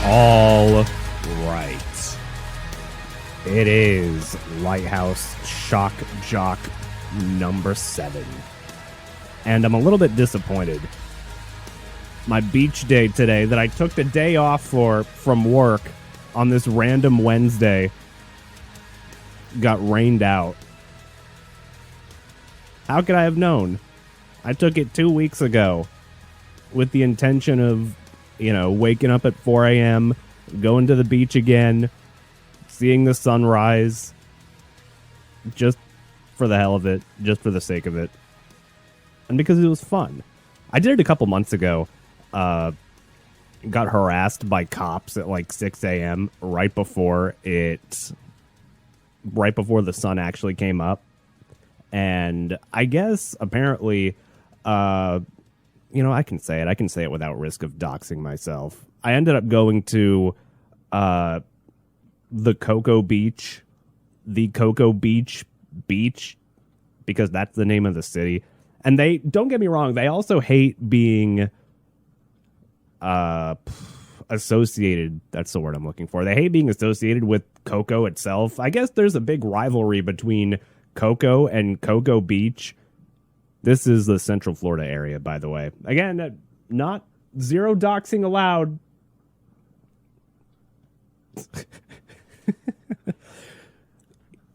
All right. It is Lighthouse Shock Jock number 7. And I'm a little bit disappointed. My beach day today that I took the day off from work on this random Wednesday got rained out. How could I have known? I took it 2 weeks ago with the intention of, waking up at 4 a.m., going to the beach again, seeing the sunrise, just for the hell of it, just for the sake of it. And because it was fun. I did it a couple months ago. Got harassed by cops at like 6 a.m. right before the sun actually came up. And I guess apparently, I can say it. I can say it without risk of doxing myself. I ended up going to the Cocoa Beach, because that's the name of the city. And they, don't get me wrong, they also hate being associated. That's the word I'm looking for. They hate being associated with Cocoa itself. I guess there's a big rivalry between Cocoa and Cocoa Beach. This is the Central Florida area, by the way. Again, not zero doxing allowed.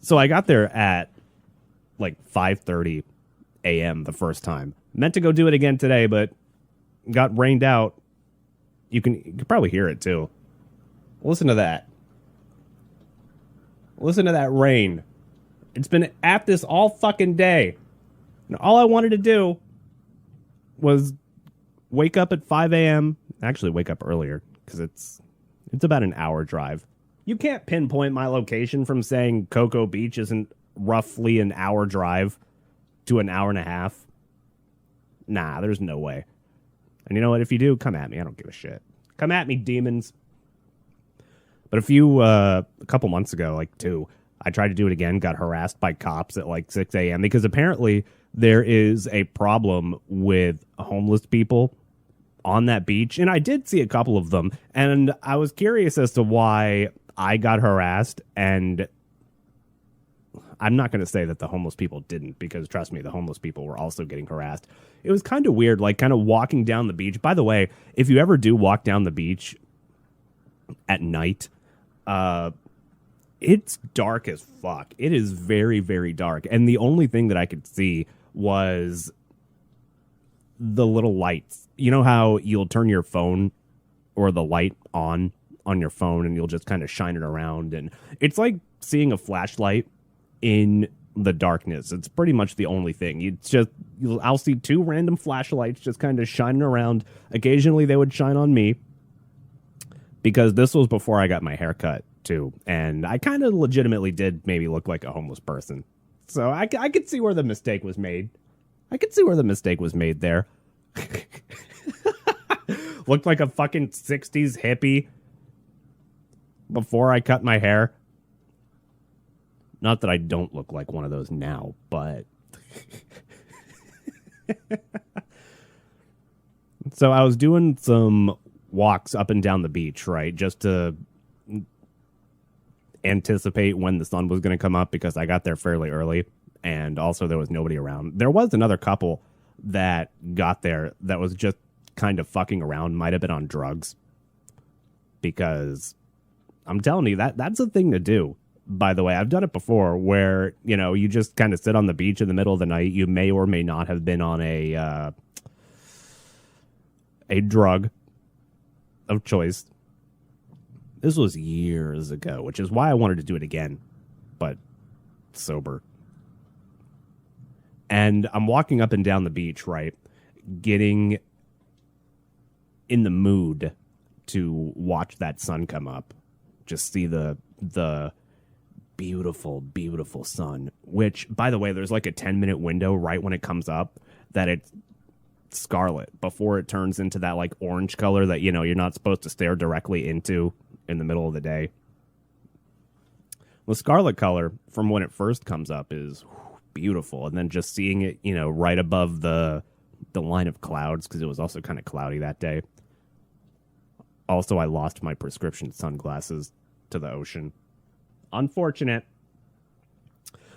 So I got there at like 5:30 a.m. the first time. Meant to go do it again today, but got rained out. You can probably hear it too. Listen to that. Listen to that rain. It's been at this all fucking day. And all I wanted to do was wake up at 5 a.m. Actually, wake up earlier because it's about an hour drive. You can't pinpoint my location from saying Cocoa Beach isn't roughly an hour drive to an hour and a half. Nah, there's no way. And you know what? If you do, come at me. I don't give a shit. Come at me, demons. But a couple months ago, like 2, I tried to do it again, got harassed by cops at like 6 a.m. because apparently there is a problem with homeless people on that beach. And I did see a couple of them. And I was curious as to why I got harassed. And I'm not going to say that the homeless people didn't, because trust me, the homeless people were also getting harassed. It was kind of weird, like kind of walking down the beach. By the way, if you ever do walk down the beach at night, it's dark as fuck. It is very, very dark. And the only thing that I could see was the little lights. You know how you'll turn your phone or the light on your phone and you'll just kind of shine it around? And it's like seeing a flashlight in the darkness. It's pretty much the only thing. I'll see 2 random flashlights just kind of shining around. Occasionally they would shine on me because this was before I got my hair cut too. And I kind of legitimately did maybe look like a homeless person. So I could see where the mistake was made. I could see where the mistake was made there. Looked like a fucking 60s hippie before I cut my hair. Not that I don't look like one of those now, but... So I was doing some walks up and down the beach, right? Just to anticipate when the sun was going to come up, because I got there fairly early. And also there was nobody around. There was another couple that got there that was just kind of fucking around. Might have been on drugs. Because I'm telling you, that's a thing to do. By the way, I've done it before where, you just kind of sit on the beach in the middle of the night. You may or may not have been on a drug of choice. This was years ago, which is why I wanted to do it again, but sober. And I'm walking up and down the beach, right? Getting in the mood to watch that sun come up. Just see the beautiful, beautiful sun, which, by the way, there's like a 10-minute window right when it comes up that it's scarlet before it turns into that like orange color that, you're not supposed to stare directly into in the middle of the day. Well, scarlet color from when it first comes up is beautiful. And then just seeing it, right above the line of clouds, because it was also kind of cloudy that day. Also, I lost my prescription sunglasses to the ocean. Unfortunate.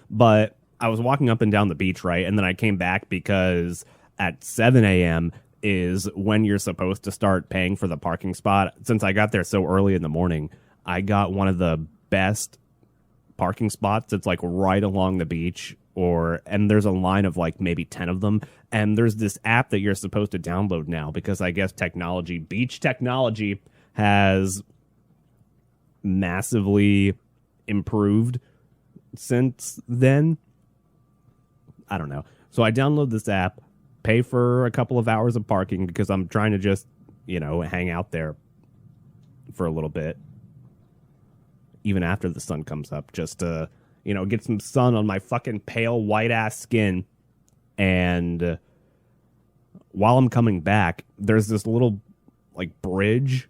But I was walking up and down the beach, right? And then I came back because at 7 a.m. is when you're supposed to start paying for the parking spot. Since I got there so early in the morning, I got one of the best parking spots. It's like right along the beach, and there's a line of like maybe 10 of them. And there's this app that you're supposed to download now because I guess beach technology has massively improved since then. I don't know. So I download this app, pay for a couple of hours of parking because I'm trying to just, hang out there for a little bit. Even after the sun comes up, just to, get some sun on my fucking pale white ass skin. And while I'm coming back, there's this little like bridge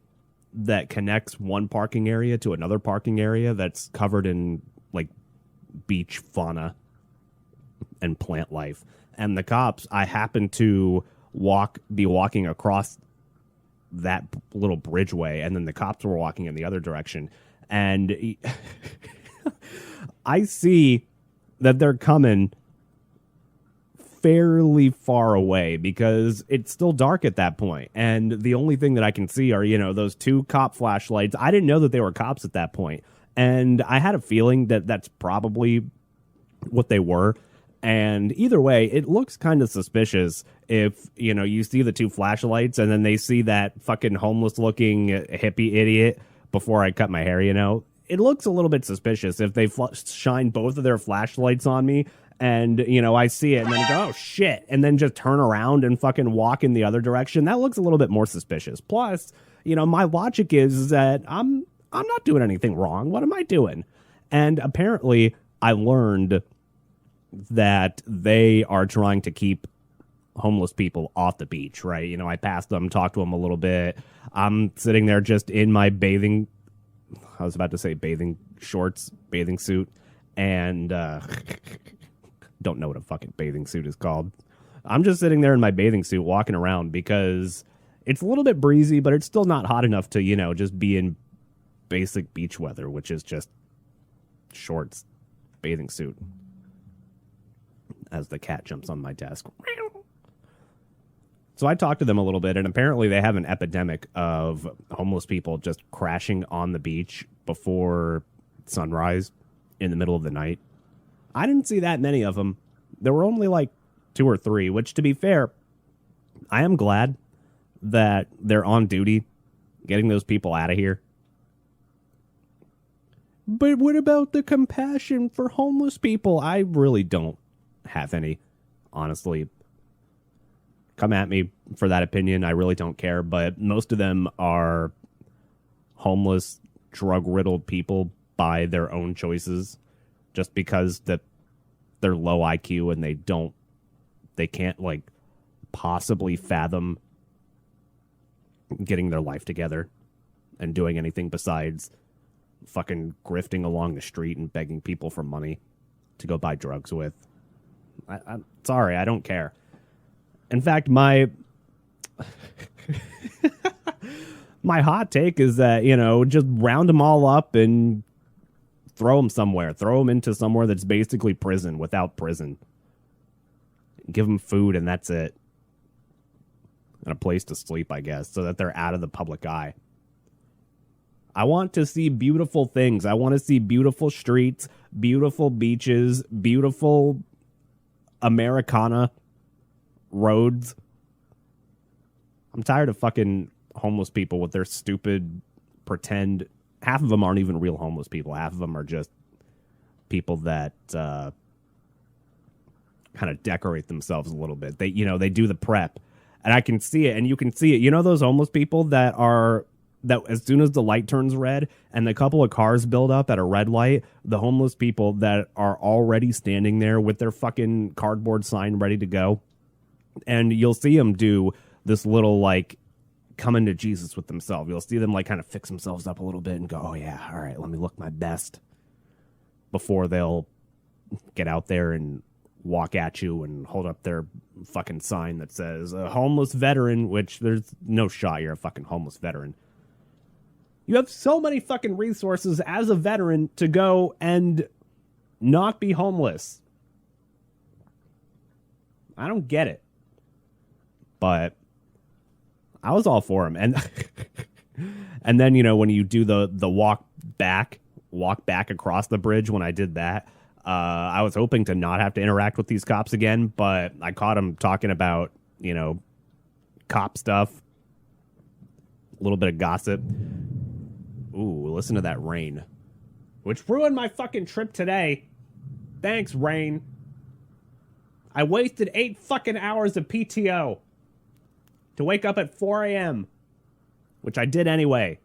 that connects one parking area to another parking area that's covered in like beach fauna and plant life. And the cops, I happen to be walking across that little bridgeway, and then the cops were walking in the other direction. And I see that they're coming fairly far away because it's still dark at that point. And the only thing that I can see are, those two cop flashlights. I didn't know that they were cops at that point. And I had a feeling that that's probably what they were. And either way, it looks kind of suspicious if, you see the two flashlights and then they see that fucking homeless looking hippie idiot before I cut my hair, It looks a little bit suspicious if they shine both of their flashlights on me and, I see it and then go, oh, shit, and then just turn around and fucking walk in the other direction. That looks a little bit more suspicious. Plus, my logic is that I'm not doing anything wrong. What am I doing? And apparently I learned that they are trying to keep homeless people off the beach, right? I passed them, talked to them a little bit. I'm sitting there just in my bathing shorts, bathing suit, and don't know what a fucking bathing suit is called. I'm just sitting there in my bathing suit walking around because it's a little bit breezy, but it's still not hot enough to, just be in basic beach weather, which is just shorts, bathing suit. As the cat jumps on my desk. So I talked to them a little bit, and apparently they have an epidemic of homeless people just crashing on the beach before sunrise in the middle of the night. I didn't see that many of them. There were only like 2 or 3, which, to be fair, I am glad that they're on duty getting those people out of here. But what about the compassion for homeless people? I really don't have any, honestly. Come at me for that opinion. I really don't care, but most of them are homeless, drug-riddled people by their own choices, just because they're low IQ and they can't like possibly fathom getting their life together and doing anything besides fucking grifting along the street and begging people for money to go buy drugs with. I'm sorry, I don't care. In fact, my hot take is that, just round them all up and throw them somewhere. Throw them into somewhere that's basically prison without prison. Give them food and that's it. And a place to sleep, I guess, so that they're out of the public eye. I want to see beautiful things. I want to see beautiful streets, beautiful beaches, beautiful Americana roads. I'm tired of fucking homeless people with their stupid pretend. Half of them aren't even real homeless people. Half of them are just people that kind of decorate themselves a little bit. They do the prep, and I can see it, and you can see it. Those homeless people that as soon as the light turns red and the couple of cars build up at a red light, the homeless people that are already standing there with their fucking cardboard sign ready to go. And you'll see them do this little, like, coming to Jesus with themselves. You'll see them, like, kind of fix themselves up a little bit and go, oh, yeah, all right, let me look my best, before they'll get out there and walk at you and hold up their fucking sign that says, a homeless veteran, which there's no shot you're a fucking homeless veteran. You have so many fucking resources as a veteran to go and not be homeless. I don't get it. But I was all for him. And and then, you know, when you do the walk back across the bridge, when I did that, I was hoping to not have to interact with these cops again, but I caught him talking about, you know, cop stuff, a little bit of gossip. Ooh, listen to that rain, which ruined my fucking trip today. Thanks, rain. I wasted 8 fucking hours of PTO to wake up at 4 a.m., which I did anyway.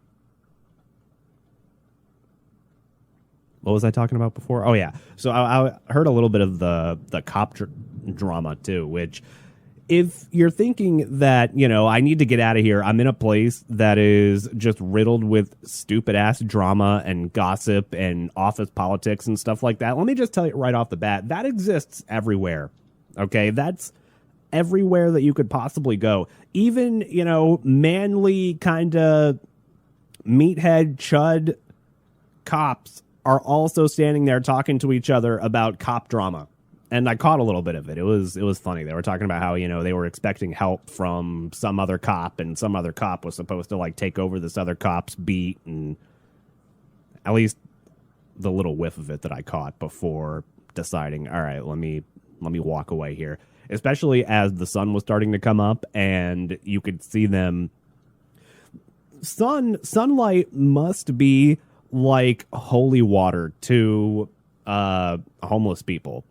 What was I talking about before? Oh, yeah. So I heard a little bit of the cop drama, too, which if you're thinking that, you know, I need to get out of here, I'm in a place that is just riddled with stupid-ass drama and gossip and office politics and stuff like that, let me just tell you right off the bat, that exists everywhere, okay? That's everywhere that you could possibly go. Even, you know, manly kind of meathead chud cops are also standing there talking to each other about cop drama. And I caught a little bit of it. It was funny. They were talking about how, you know, they were expecting help from some other cop, and some other cop was supposed to, like, take over this other cop's beat, and at least the little whiff of it that I caught before deciding, all right, let me walk away here. Especially as the sun was starting to come up and you could see them. Sunlight must be like holy water to homeless people.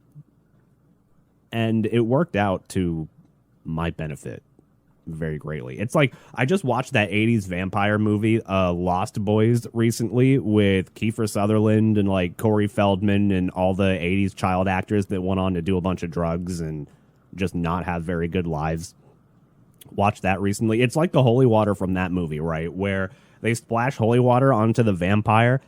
And it worked out to my benefit very greatly. It's like I just watched that 80s vampire movie, Lost Boys, recently with Kiefer Sutherland and like Corey Feldman and all the 80s child actors that went on to do a bunch of drugs and just not have very good lives. Watched that recently. It's like the holy water from that movie, right? Where they splash holy water onto the vampire,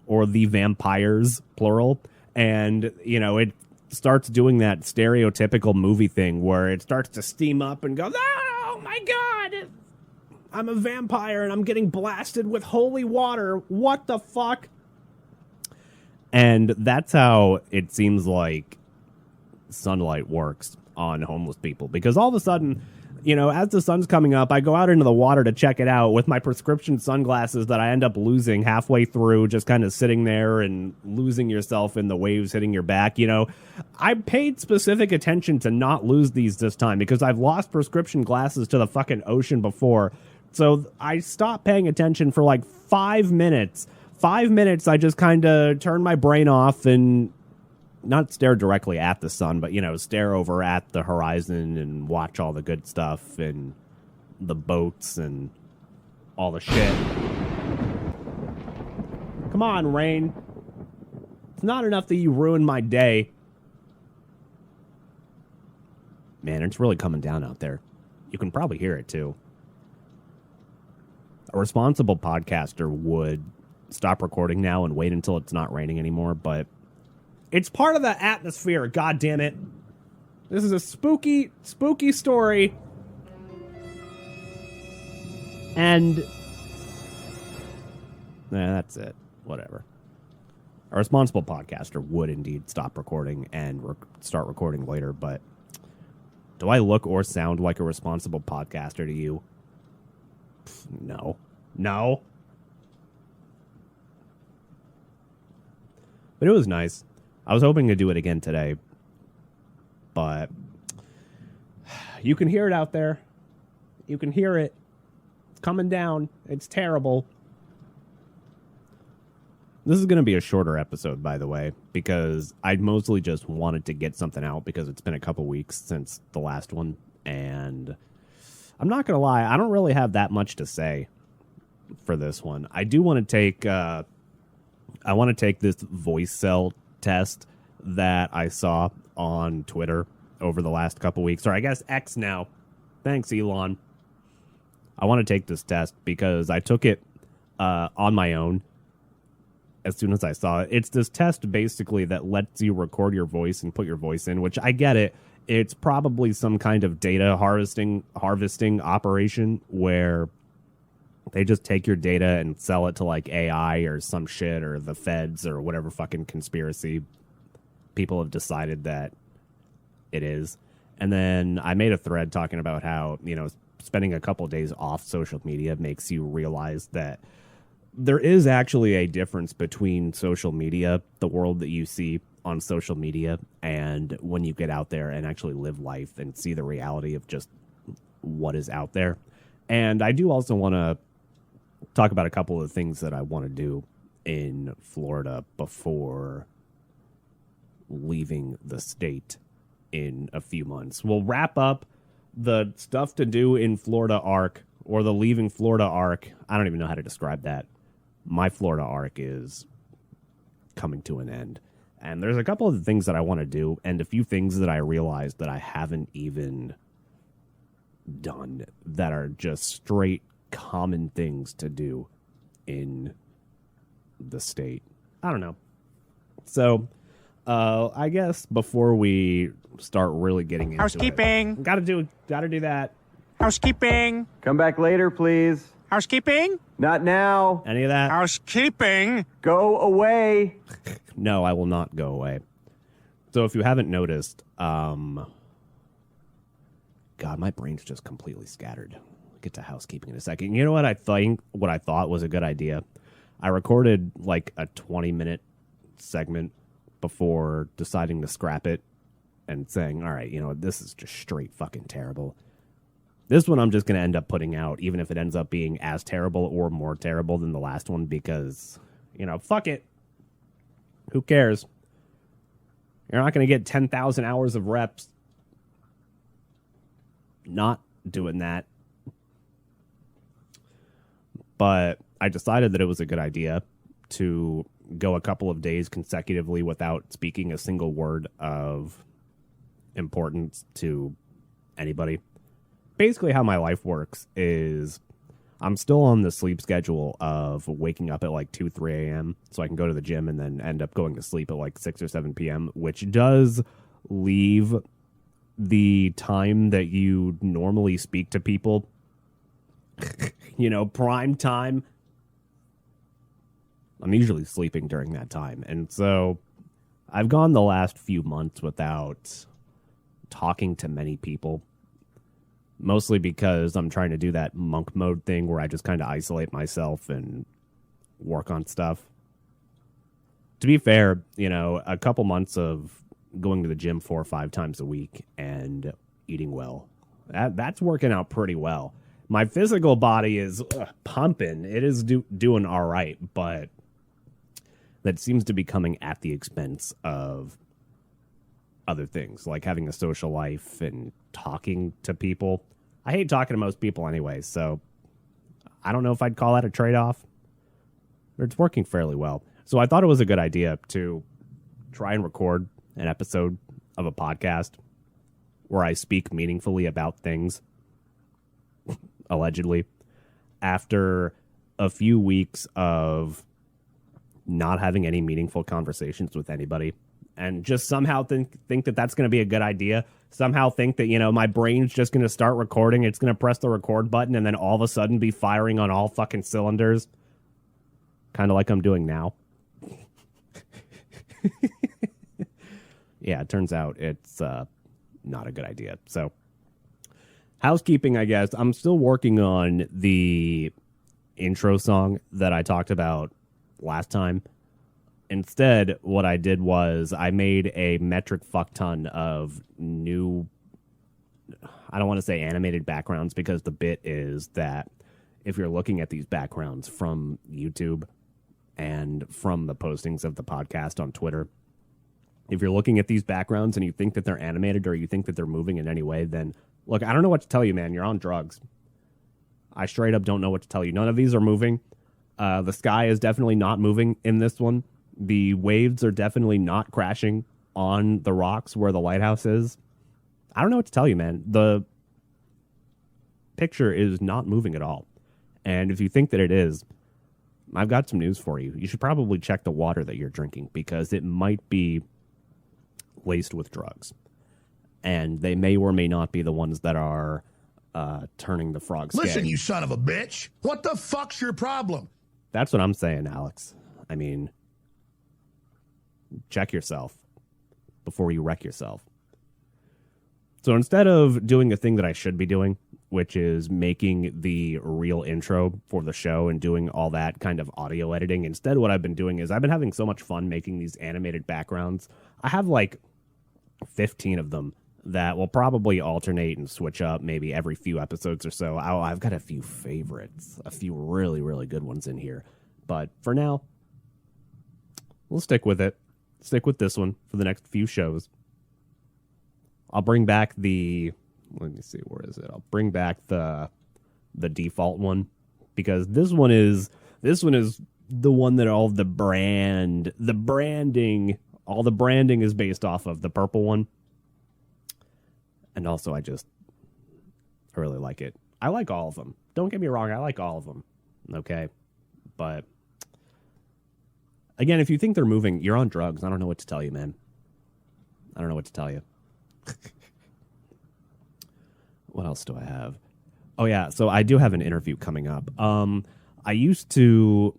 or the vampires, plural, and, you know, it starts doing that stereotypical movie thing where it starts to steam up and goes, oh my god, I'm a vampire and I'm getting blasted with holy water. What the fuck? And that's how it seems like sunlight works on homeless people, because all of a sudden, you know, as the sun's coming up, I go out into the water to check it out with my prescription sunglasses that I end up losing halfway through, just kind of sitting there and losing yourself in the waves hitting your back. You know, I paid specific attention to not lose these this time because I've lost prescription glasses to the fucking ocean before. So I stopped paying attention for like 5 minutes. 5 minutes, I just kind of turned my brain off and not stare directly at the sun, but, you know, stare over at the horizon and watch all the good stuff and the boats and all the shit. Come on, rain. It's not enough that you ruined my day. Man, it's really coming down out there. You can probably hear it, too. A responsible podcaster would stop recording now and wait until it's not raining anymore, but it's part of the atmosphere, God damn it. This is a spooky, spooky story. And that's it. Whatever. A responsible podcaster would indeed stop recording and start recording later, but do I look or sound like a responsible podcaster to you? No. No. But it was nice. I was hoping to do it again today, but you can hear it out there. You can hear it. It's coming down. It's terrible. This is going to be a shorter episode, by the way, because I mostly just wanted to get something out because it's been a couple weeks since the last one, and I'm not going to lie, I don't really have that much to say for this one. I do want to take this Voicecel test that I saw on Twitter over the last couple weeks, or I guess X now. Thanks, Elon. I want to take this test because I took it on my own as soon as I saw it. It's this test basically that lets you record your voice and put your voice in, which I get it. It's probably some kind of data harvesting operation where They just take your data and sell it to like AI or some shit or the feds or whatever fucking conspiracy people have decided that it is. And then I made a thread talking about how, spending a couple of days off social media makes you realize that there is actually a difference between social media, the world that you see on social media, and when you get out there and actually live life and see the reality of just what is out there. And I do also want to talk about a couple of things that I want to do in Florida before leaving the state in a few months. We'll wrap up the stuff to do in Florida arc, or the leaving Florida arc. I don't even know how to describe that. My Florida arc is coming to an end. And there's a couple of things that I want to do, and a few things that I realized that I haven't even done that are just straight common things to do in the state. I don't know. So, I guess before we start really getting into housekeeping, gotta do that. Housekeeping. Come back later, please. Housekeeping. Not now. Any of that? Housekeeping. Go away. No, I will not go away. So if you haven't noticed, God, my brain's just completely scattered. We'll get to housekeeping in a second. You know what I thought was a good idea? I recorded like a 20-minute segment before deciding to scrap it and saying, all right, this is just straight fucking terrible. This one I'm just going to end up putting out, even if it ends up being as terrible or more terrible than the last one, because, fuck it. Who cares? You're not going to get 10,000 hours of reps not doing that. But I decided that it was a good idea to go a couple of days consecutively without speaking a single word of importance to anybody. Basically, how my life works is I'm still on the sleep schedule of waking up at like 2, 3 a.m. so I can go to the gym and then end up going to sleep at like 6 or 7 p.m., which does leave the time that you normally speak to people, prime time. I'm usually sleeping during that time. And so I've gone the last few months without talking to many people. Mostly because I'm trying to do that monk mode thing where I just kind of isolate myself and work on stuff. To be fair, a couple months of going to the gym 4 or 5 times a week and eating well, that's working out pretty well. My physical body is pumping. It is doing all right, but that seems to be coming at the expense of other things, like having a social life and talking to people. I hate talking to most people anyway, so I don't know if I'd call that a trade-off. But it's working fairly well. So I thought it was a good idea to try and record an episode of a podcast where I speak meaningfully about things, allegedly, after a few weeks of not having any meaningful conversations with anybody. And just somehow think that that's going to be a good idea. Somehow think that, my brain's just going to start recording. It's going to press the record button and then all of a sudden be firing on all fucking cylinders. Kind of like I'm doing now. Yeah, it turns out it's not a good idea. So, housekeeping, I guess. I'm still working on the intro song that I talked about last time. Instead, what I did was I made a metric fuck ton of new, I don't want to say animated backgrounds, because the bit is that if you're looking at these backgrounds from YouTube and from the postings of the podcast on Twitter, if you're looking at these backgrounds and you think that they're animated or you think that they're moving in any way, then look, I don't know what to tell you, man. You're on drugs. I straight up don't know what to tell you. None of these are moving. The sky is definitely not moving in this one. The waves are definitely not crashing on the rocks where the lighthouse is. I don't know what to tell you, man. The picture is not moving at all. And if you think that it is, I've got some news for you. You should probably check the water that you're drinking, because it might be laced with drugs. And they may or may not be the ones that are turning the frogs Listen, gay. you son of a bitch. What the fuck's your problem? That's what I'm saying, Alex. I mean, check yourself before you wreck yourself. So instead of doing the thing that I should be doing, which is making the real intro for the show and doing all that kind of audio editing, instead what I've been doing is I've been having so much fun making these animated backgrounds. I have like 15 of them that will probably alternate and switch up maybe every few episodes or so. I've got a few favorites, a few really, really good ones in here. But for now, we'll stick with it. Stick with this one for the next few shows. I'll bring back let me see, where is it? I'll bring back the default one, because this one is the one that all the branding is based off of, the purple one. And also I really like it. I like all of them. Don't get me wrong, I like all of them. Okay? But again, if you think they're moving, you're on drugs. I don't know what to tell you, man. I don't know what to tell you. What else do I have? Oh, yeah. So I do have an interview coming up. I used to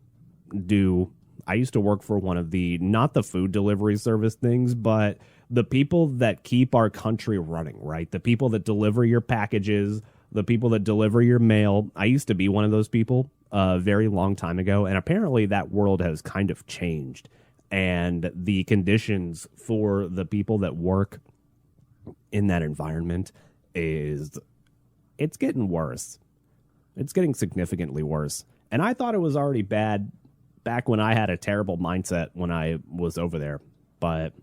work for one of not the food delivery service things, but the people that keep our country running, right? The people that deliver your packages, the people that deliver your mail. I used to be one of those people a very long time ago. And apparently that world has kind of changed. And the conditions for the people that work in that environment it's getting worse. It's getting significantly worse. And I thought it was already bad back when I had a terrible mindset when I was over there. But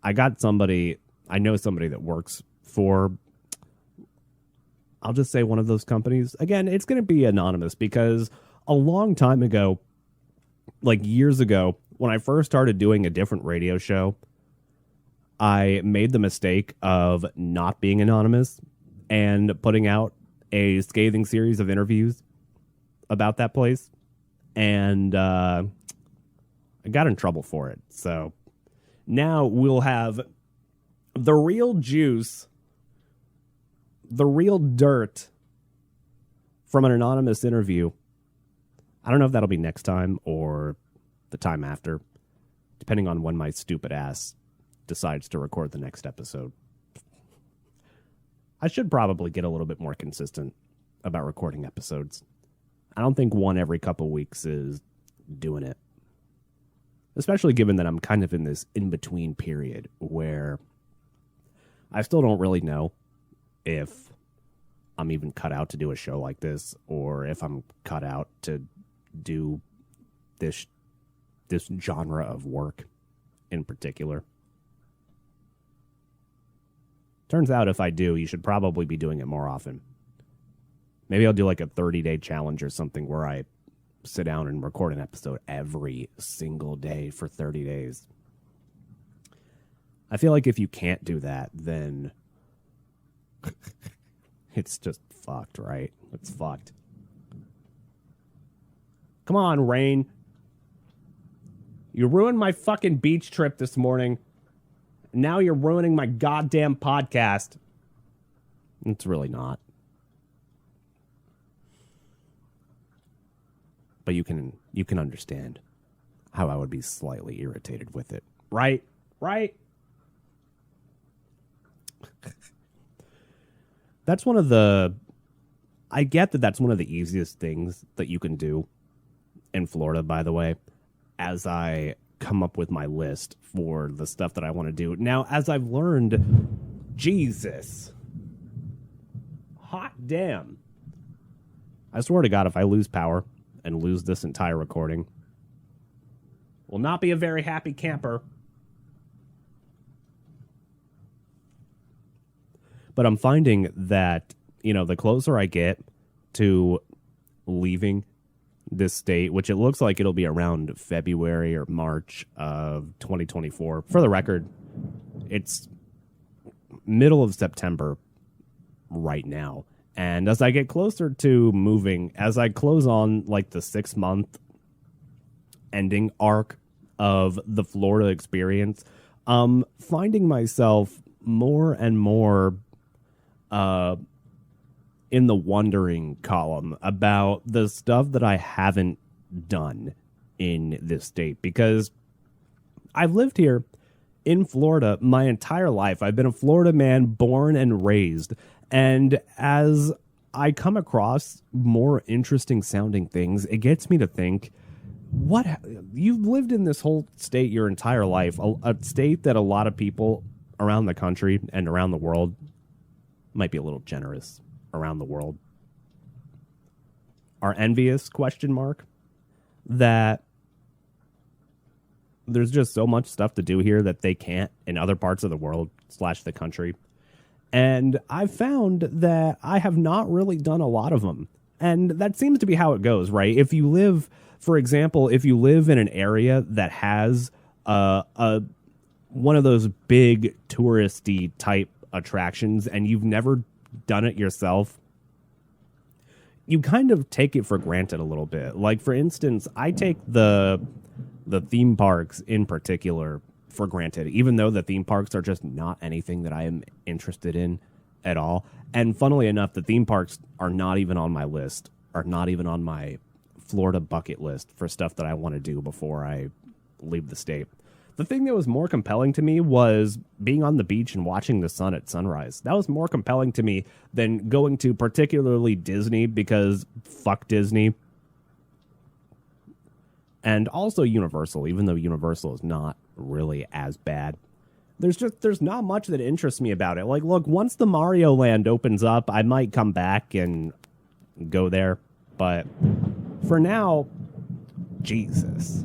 I know somebody that works for, I'll just say one of those companies. Again, it's going to be anonymous because a long time ago, like years ago, when I first started doing a different radio show, I made the mistake of not being anonymous and putting out a scathing series of interviews about that place. And I got in trouble for it. So now we'll have the real juice, the real dirt from an anonymous interview. I don't know if that'll be next time or the time after, depending on when my stupid ass decides to record the next episode. I should probably get a little bit more consistent about recording episodes. I don't think one every couple weeks is doing it. Especially given that I'm kind of in this in-between period where I still don't really know if I'm even cut out to do a show like this or if I'm cut out to do this genre of work in particular. Turns out if I do, you should probably be doing it more often. Maybe I'll do like a 30-day challenge or something where I sit down and record an episode every single day for 30 days. I feel like if you can't do that, then it's just fucked, right? It's fucked. Come on, Rain. You ruined my fucking beach trip this morning. Now you're ruining my goddamn podcast. It's really not. But you can understand how I would be slightly irritated with it. Right? That's one of the... I get that that's one of the easiest things that you can do in Florida, by the way, as I come up with my list for the stuff that I want to do. Now, as I've learned, Jesus. Hot damn. I swear to God, if I lose power and lose this entire recording, will not be a very happy camper. But I'm finding that, the closer I get to leaving this state, which it looks like it'll be around February or March of 2024. For the record, it's middle of September right now. And as I get closer to moving, as I close on like the 6-month ending arc of the Florida experience, finding myself more and more in the wondering column about the stuff that I haven't done in this state, because I've lived here in Florida my entire life. I've been a Florida man, born and raised. And as I come across more interesting sounding things, it gets me to think, you've lived in this whole state your entire life, a state that a lot of people around the country and around the world, might be a little generous, around the world, are envious, ? That there's just so much stuff to do here that they can't in other parts of the world / the country. And I've found that I have not really done a lot of them. And that seems to be how it goes, right? If you live, for example, if you live in an area that has one of those big touristy type attractions and you've never done it yourself, you kind of take it for granted a little bit. Like, for instance, I take the theme parks in particular for granted, even though the theme parks are just not anything that I am interested in at all. And funnily enough, the theme parks are not even on my list, are not even on my Florida bucket list for stuff that I want to do before I leave the state. The thing that was more compelling to me was being on the beach and watching the sun at sunrise. That was more compelling to me than going to particularly Disney, because fuck Disney. And also Universal, even though Universal is not really as bad. There's not much that interests me about it. Like, look, once the Mario Land opens up, I might come back and go there. But for now, Jesus.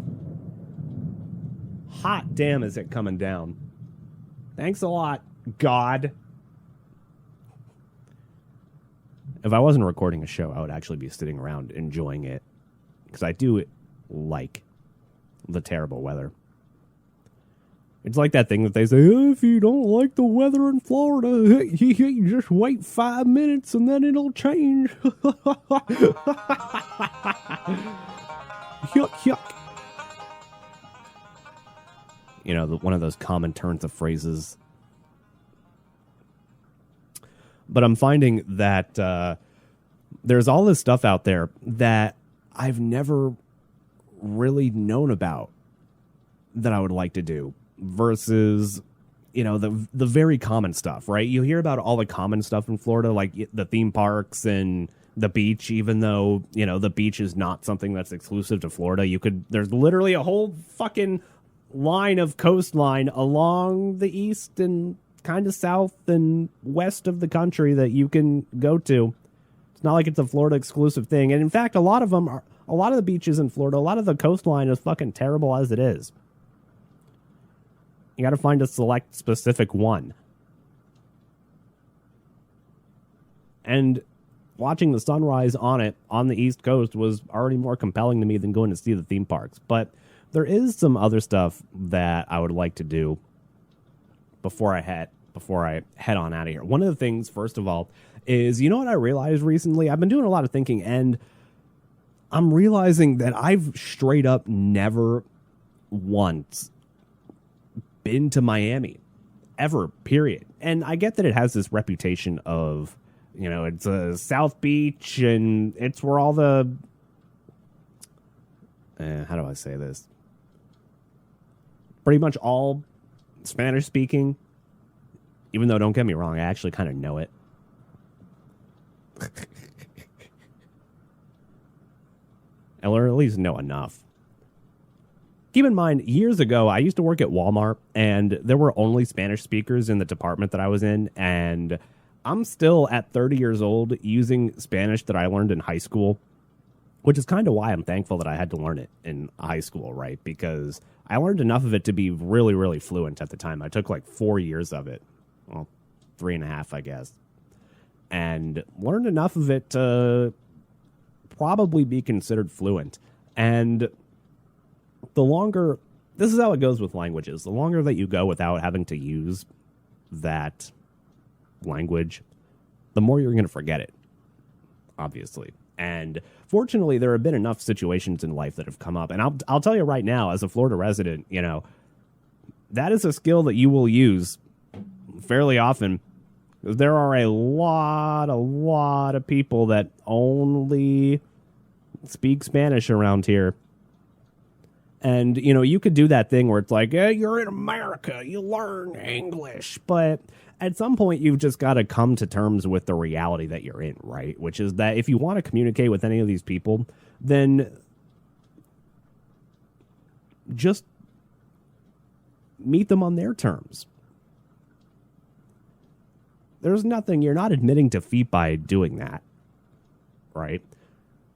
Hot damn is it coming down. Thanks a lot, God. If I wasn't recording a show, I would actually be sitting around enjoying it, because I do like the terrible weather. It's like that thing that they say, if you don't like the weather in Florida, you just wait 5 minutes and then it'll change. Yuck, yuck. You know, one of those common turns of phrases. But I'm finding that there's all this stuff out there that I've never really known about that I would like to do, versus, you know, the very common stuff, right? You hear about all the common stuff in Florida, like the theme parks and the beach, even though, you know, the beach is not something that's exclusive to Florida. There's literally a whole fucking line of coastline along the east and kind of south and west of the country that you can go to. It's not like it's a Florida exclusive thing. And in fact, a lot of the beaches in Florida, a lot of the coastline is fucking terrible as it is. You got to find a select specific one. And watching the sunrise on it on the East Coast was already more compelling to me than going to see the theme parks. But there is some other stuff that I would like to do before I head on out of here. One of the things, first of all, is, you know what I realized recently? I've been doing a lot of thinking, and I'm realizing that I've straight up never once been to Miami ever, period. And I get that it has this reputation of, you know, it's a South Beach and it's where all the how do I say this? Pretty much all Spanish speaking, even though, don't get me wrong, I actually kind of know it. Or at least know enough. Keep in mind, years ago, I used to work at Walmart, and there were only Spanish speakers in the department that I was in, and I'm still, at 30 years old, using Spanish that I learned in high school, which is kind of why I'm thankful that I had to learn it in high school, right? Because I learned enough of it to be really, really fluent at the time. I took like 4 years of it. Well, 3.5, I guess. And learned enough of it to probably be considered fluent. And the longer, this is how it goes with languages, the longer that you go without having to use that language, the more you're going to forget it, obviously. And fortunately, there have been enough situations in life that have come up. And I'll tell you right now, as a Florida resident, you know, that is a skill that you will use fairly often There are a lot of people that only speak Spanish around here. And, you know, you could do that thing where it's like, hey, you're in America, you learn English. But at some point, you've just got to come to terms with the reality that you're in, right? Which is that if you want to communicate with any of these people, then just meet them on their terms. There's nothing, you're not admitting defeat by doing that, right?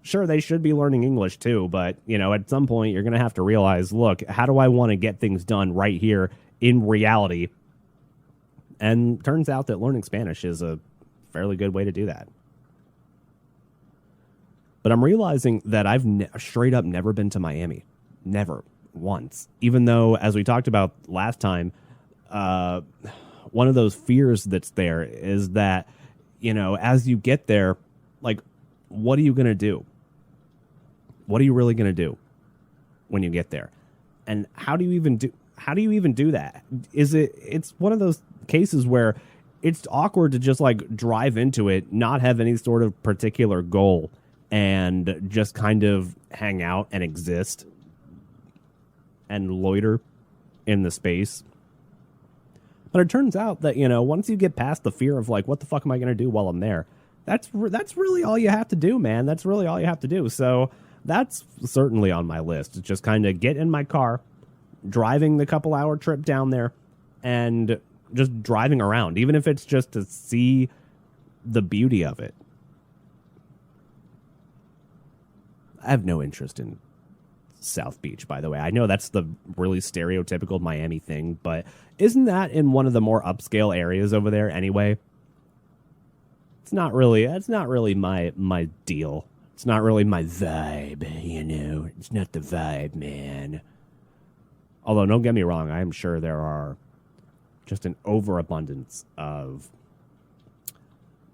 Sure, they should be learning English too, but, you know, at some point you're going to have to realize, look, how do I want to get things done right here in reality? And turns out that learning Spanish is a fairly good way to do that. But I'm realizing that I've straight up never been to Miami. Never. Once. Even though, as we talked about last time, one of those fears that's there is that, you know, as you get there, like, what are you going to do? What are you really going to do when you get there? And how do you even do that? It's one of those cases where it's awkward to just like drive into it, not have any sort of particular goal, and just kind of hang out and exist and loiter in the space. But it turns out that, you know, once you get past the fear of like, what the fuck am I going to do while I'm there? That's really all you have to do, man. That's really all you have to do. So that's certainly on my list. It's just kind of get in my car, driving the couple hour trip down there, and just driving around, even if it's just to see the beauty of it. I have no interest in South Beach, by the way. I know that's the really stereotypical Miami thing, but isn't that in one of the more upscale areas over there anyway? It's not really my deal. It's not really my vibe, you know. It's not the vibe, man. Although, don't get me wrong, I am sure there are just an overabundance of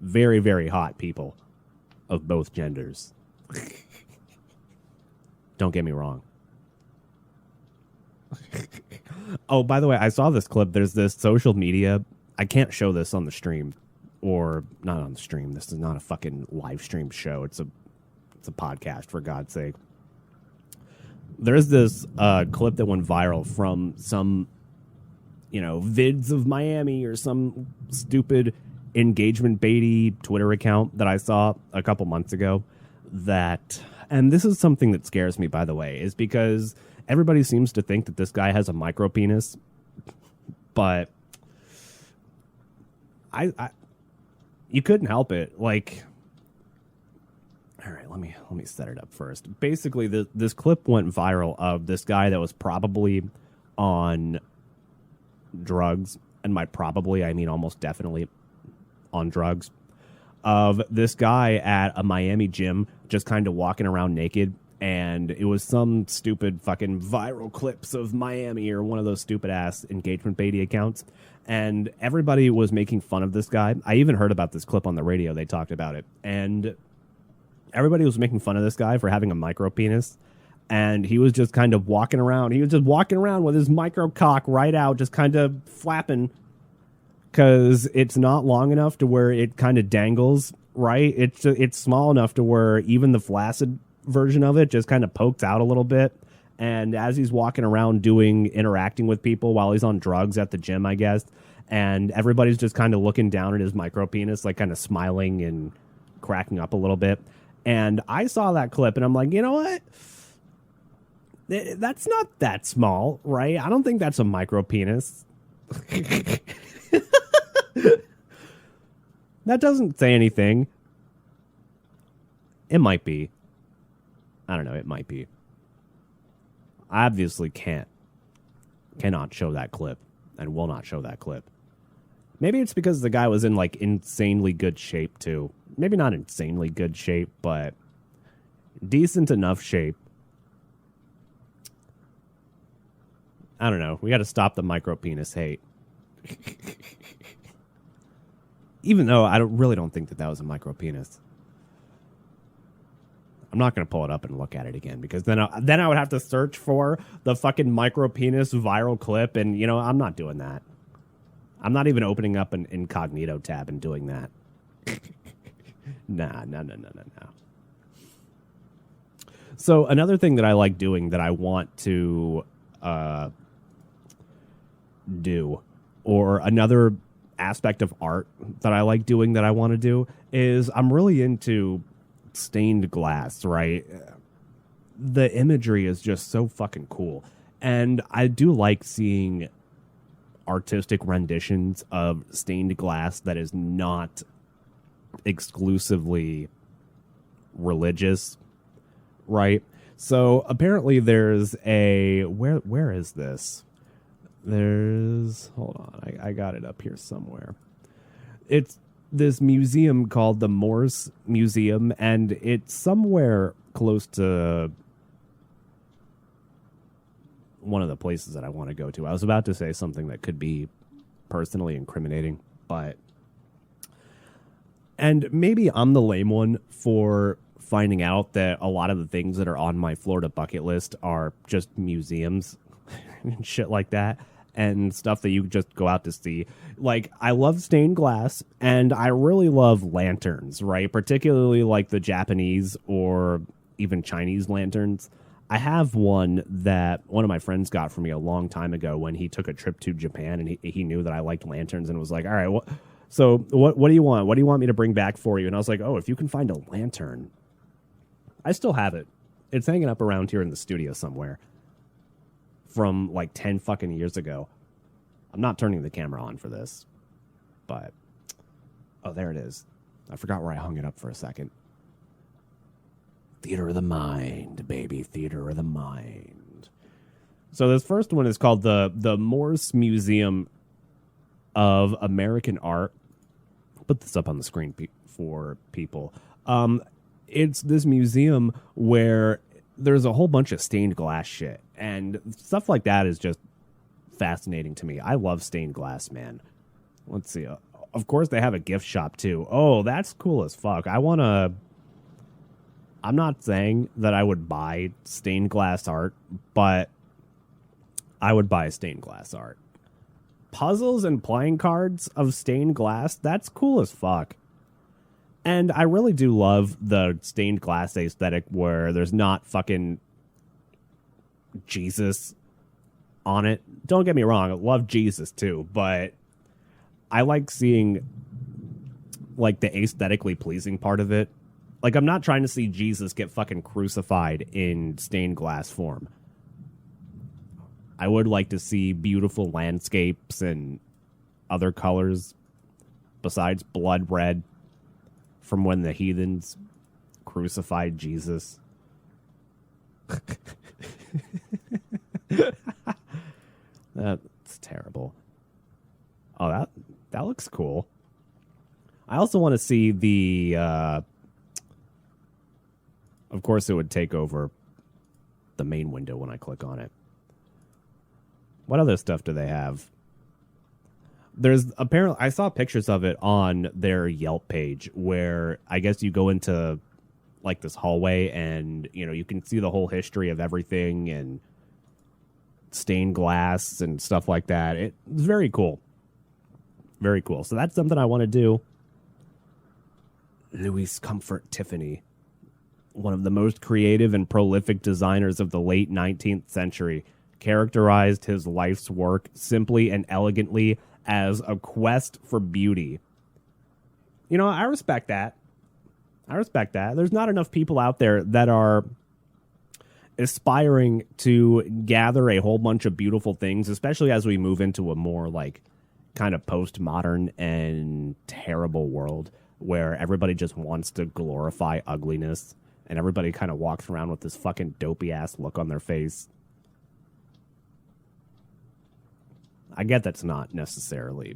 very, very hot people of both genders. Don't get me wrong. Oh, by the way, I saw this clip. There's this social media. I can't show this on the stream. Or not on the stream. This is not a fucking live stream show. It's a podcast, for God's sake. There's this clip that went viral from some, you know, vids of Miami or some stupid engagement baity Twitter account that I saw a couple months ago. And this is something that scares me, by the way, is because everybody seems to think that this guy has a micro penis, but you couldn't help it. Like, all right, let me set it up first. Basically, this clip went viral of this guy that was probably on drugs, and by probably I mean almost definitely on drugs, of this guy at a Miami gym just kind of walking around naked. And it was some stupid fucking viral clips of Miami or one of those stupid ass engagement baity accounts. And everybody was making fun of this guy. I even heard about this clip on the radio. They talked about it. And everybody was making fun of this guy for having a micro penis. And he was just kind of walking around. He was just walking around with his micro cock right out, just kind of flapping. Because it's not long enough to where it kind of dangles, right? It's small enough to where even the flaccid version of it just kind of pokes out a little bit. And as he's walking around interacting with people while he's on drugs at the gym, I guess, and everybody's just kind of looking down at his micro penis, like kind of smiling and cracking up a little bit. And I saw that clip and I'm like, you know what? That's not that small, right? I don't think that's a micro penis. That doesn't say anything. It might be. I don't know. It might be. I obviously cannot show that clip and will not show that clip. Maybe it's because the guy was in like insanely good shape too. Maybe not insanely good shape, but decent enough shape. I don't know. We got to stop the micro penis hate. Even though I really don't think that was a micro penis. I'm not going to pull it up and look at it again because then I would have to search for the fucking micro penis viral clip. And, you know, I'm not doing that. I'm not even opening up an incognito tab and doing that. Nah. So another thing that I like doing that I want to do, or another aspect of art that I like doing that I want to do, is I'm really into stained glass, right? The imagery is just so fucking cool. And I do like seeing artistic renditions of stained glass that is not exclusively religious, right? So apparently there's a where is this? There's hold on, I got it up here somewhere. It's this museum called the Morse Museum, and it's somewhere close to one of the places that I want to go to. I was about to say something that could be personally incriminating, but and maybe I'm the lame one for finding out that a lot of the things that are on my Florida bucket list are just museums and shit like that, and stuff that you just go out to see. Like, I love stained glass, and I really love lanterns, right? Particularly like the Japanese or even Chinese lanterns. I have one that one of my friends got for me a long time ago when he took a trip to Japan, and he knew that I liked lanterns and was like, all right, what do you want? What do you want me to bring back for you? And I was like, oh, if you can find a lantern. I still have it. It's hanging up around here in the studio somewhere from like 10 fucking years ago. I'm not turning the camera on for this, but oh, there it is. I forgot where I hung it up for a second. Theater of the mind, baby. Theater of the mind. So this first one is called the Morse Museum of American Art. I'll put this up on the screen for people. It's this museum where there's a whole bunch of stained glass shit, and stuff like that is just fascinating to me. I love stained glass, man. Let's see. Of course, they have a gift shop too. Oh, that's cool as fuck. I'm not saying that I would buy stained glass art, but I would buy stained glass art. Puzzles and playing cards of stained glass, that's cool as fuck. And I really do love the stained glass aesthetic where there's not fucking Jesus on it. Don't get me wrong, I love Jesus too, but I like seeing like the aesthetically pleasing part of it. Like, I'm not trying to see Jesus get fucking crucified in stained glass form. I would like to see beautiful landscapes and other colors besides blood red from when the heathens crucified Jesus. That's terrible. Oh, that looks cool. I also want to see the of course, it would take over the main window when I click on it. What other stuff do they have? There's apparently, I saw pictures of it on their Yelp page where I guess you go into like this hallway and, you know, you can see the whole history of everything and stained glass and stuff like that. It's very cool. Very cool. So that's something I want to do. Louis Comfort Tiffany, one of the most creative and prolific designers of the late 19th century, characterized his life's work simply and elegantly as a quest for beauty. You know, I respect that. There's not enough people out there that are aspiring to gather a whole bunch of beautiful things, especially as we move into a more like kind of postmodern and terrible world where everybody just wants to glorify ugliness and everybody kind of walks around with this fucking dopey ass look on their face. I get that's not necessarily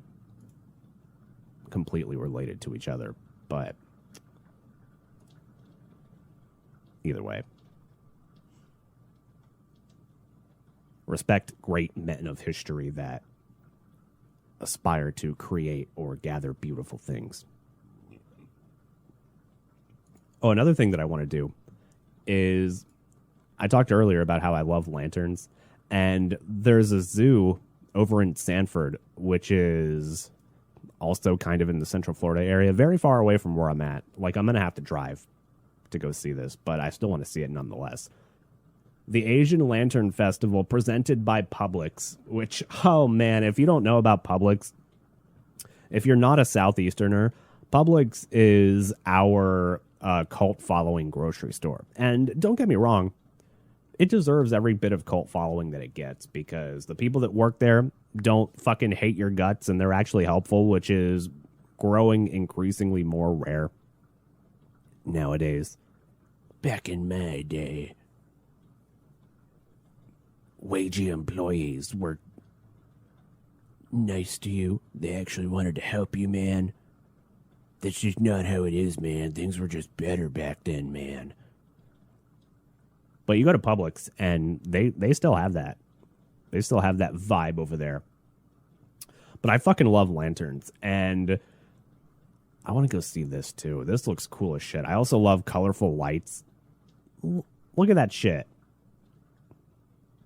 completely related to each other, but either way. Respect great men of history that aspire to create or gather beautiful things. Oh, another thing that I want to do is I talked earlier about how I love lanterns, and there's a zoo over in Sanford, which is also kind of in the Central Florida area, very far away from where I'm at. Like, I'm going to have to drive to go see this, but I still want to see it nonetheless. The Asian Lantern Festival presented by Publix, which, oh man, if you don't know about Publix, if you're not a Southeasterner, Publix is our cult following grocery store. And don't get me wrong, it deserves every bit of cult following that it gets, because the people that work there don't fucking hate your guts, and they're actually helpful, which is growing increasingly more rare nowadays. Back in my day, wagey employees were nice to you. They actually wanted to help you, man. That's just not how it is, man. Things were just better back then, man. But you go to Publix, and they still have that. They still have that vibe over there. But I fucking love lanterns, and I want to go see this, too. This looks cool as shit. I also love colorful lights. Look at that shit.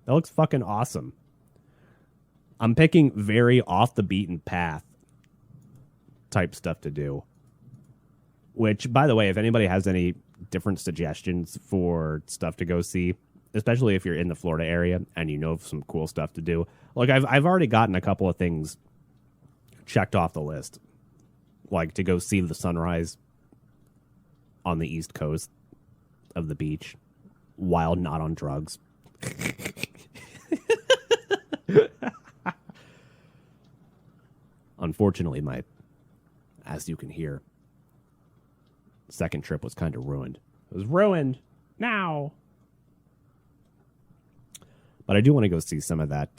That looks fucking awesome. I'm picking very off the beaten path type stuff to do. Which, by the way, if anybody has any different suggestions for stuff to go see, especially if you're in the Florida area and you know of some cool stuff to do. Like, I've already gotten a couple of things checked off the list. Like, to go see the sunrise on the East Coast of the beach while not on drugs. Unfortunately, as you can hear, second trip was kind of ruined. It was ruined now. But I do want to go see some of that,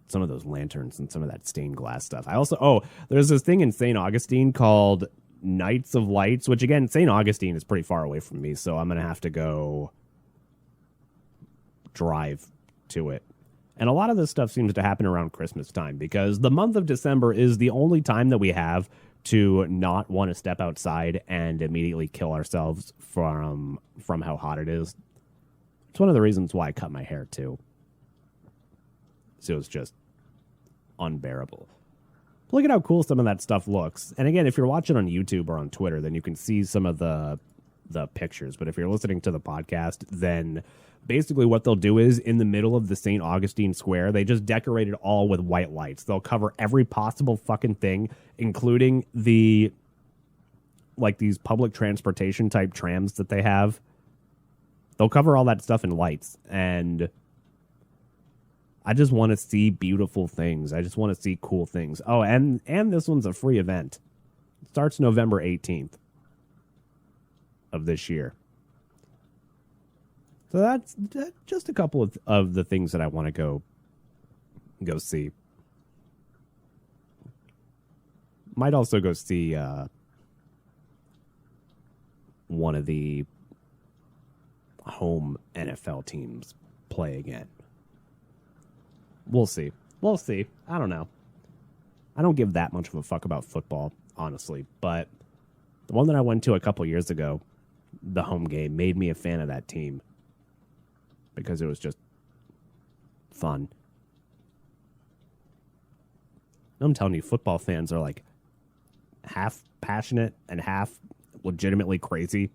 some of those lanterns and some of that stained glass stuff. I also, there's this thing in St. Augustine called Nights of Lights, which again, St. Augustine is pretty far away from me, so I'm going to have to go drive to it. And a lot of this stuff seems to happen around Christmas time, because the month of December is the only time that we have to not want to step outside and immediately kill ourselves from how hot it is. It's one of the reasons why I cut my hair too. So it's just unbearable. Look at how cool some of that stuff looks. And again, if you're watching on YouTube or on Twitter, then you can see some of the pictures. But if you're listening to the podcast, then basically what they'll do is in the middle of the St. Augustine Square, they just decorate it all with white lights. They'll cover every possible fucking thing, including these public transportation type trams that they have. They'll cover all that stuff in lights. And I just want to see beautiful things. I just want to see cool things. Oh, and this one's a free event. It starts November 18th of this year. So that's just a couple of the things that I want to go see. Might also go see one of the home NFL teams play again. We'll see. I don't know. I don't give that much of a fuck about football, honestly. But the one that I went to a couple years ago, the home game, made me a fan of that team. Because it was just fun. I'm telling you, football fans are like half passionate and half legitimately crazy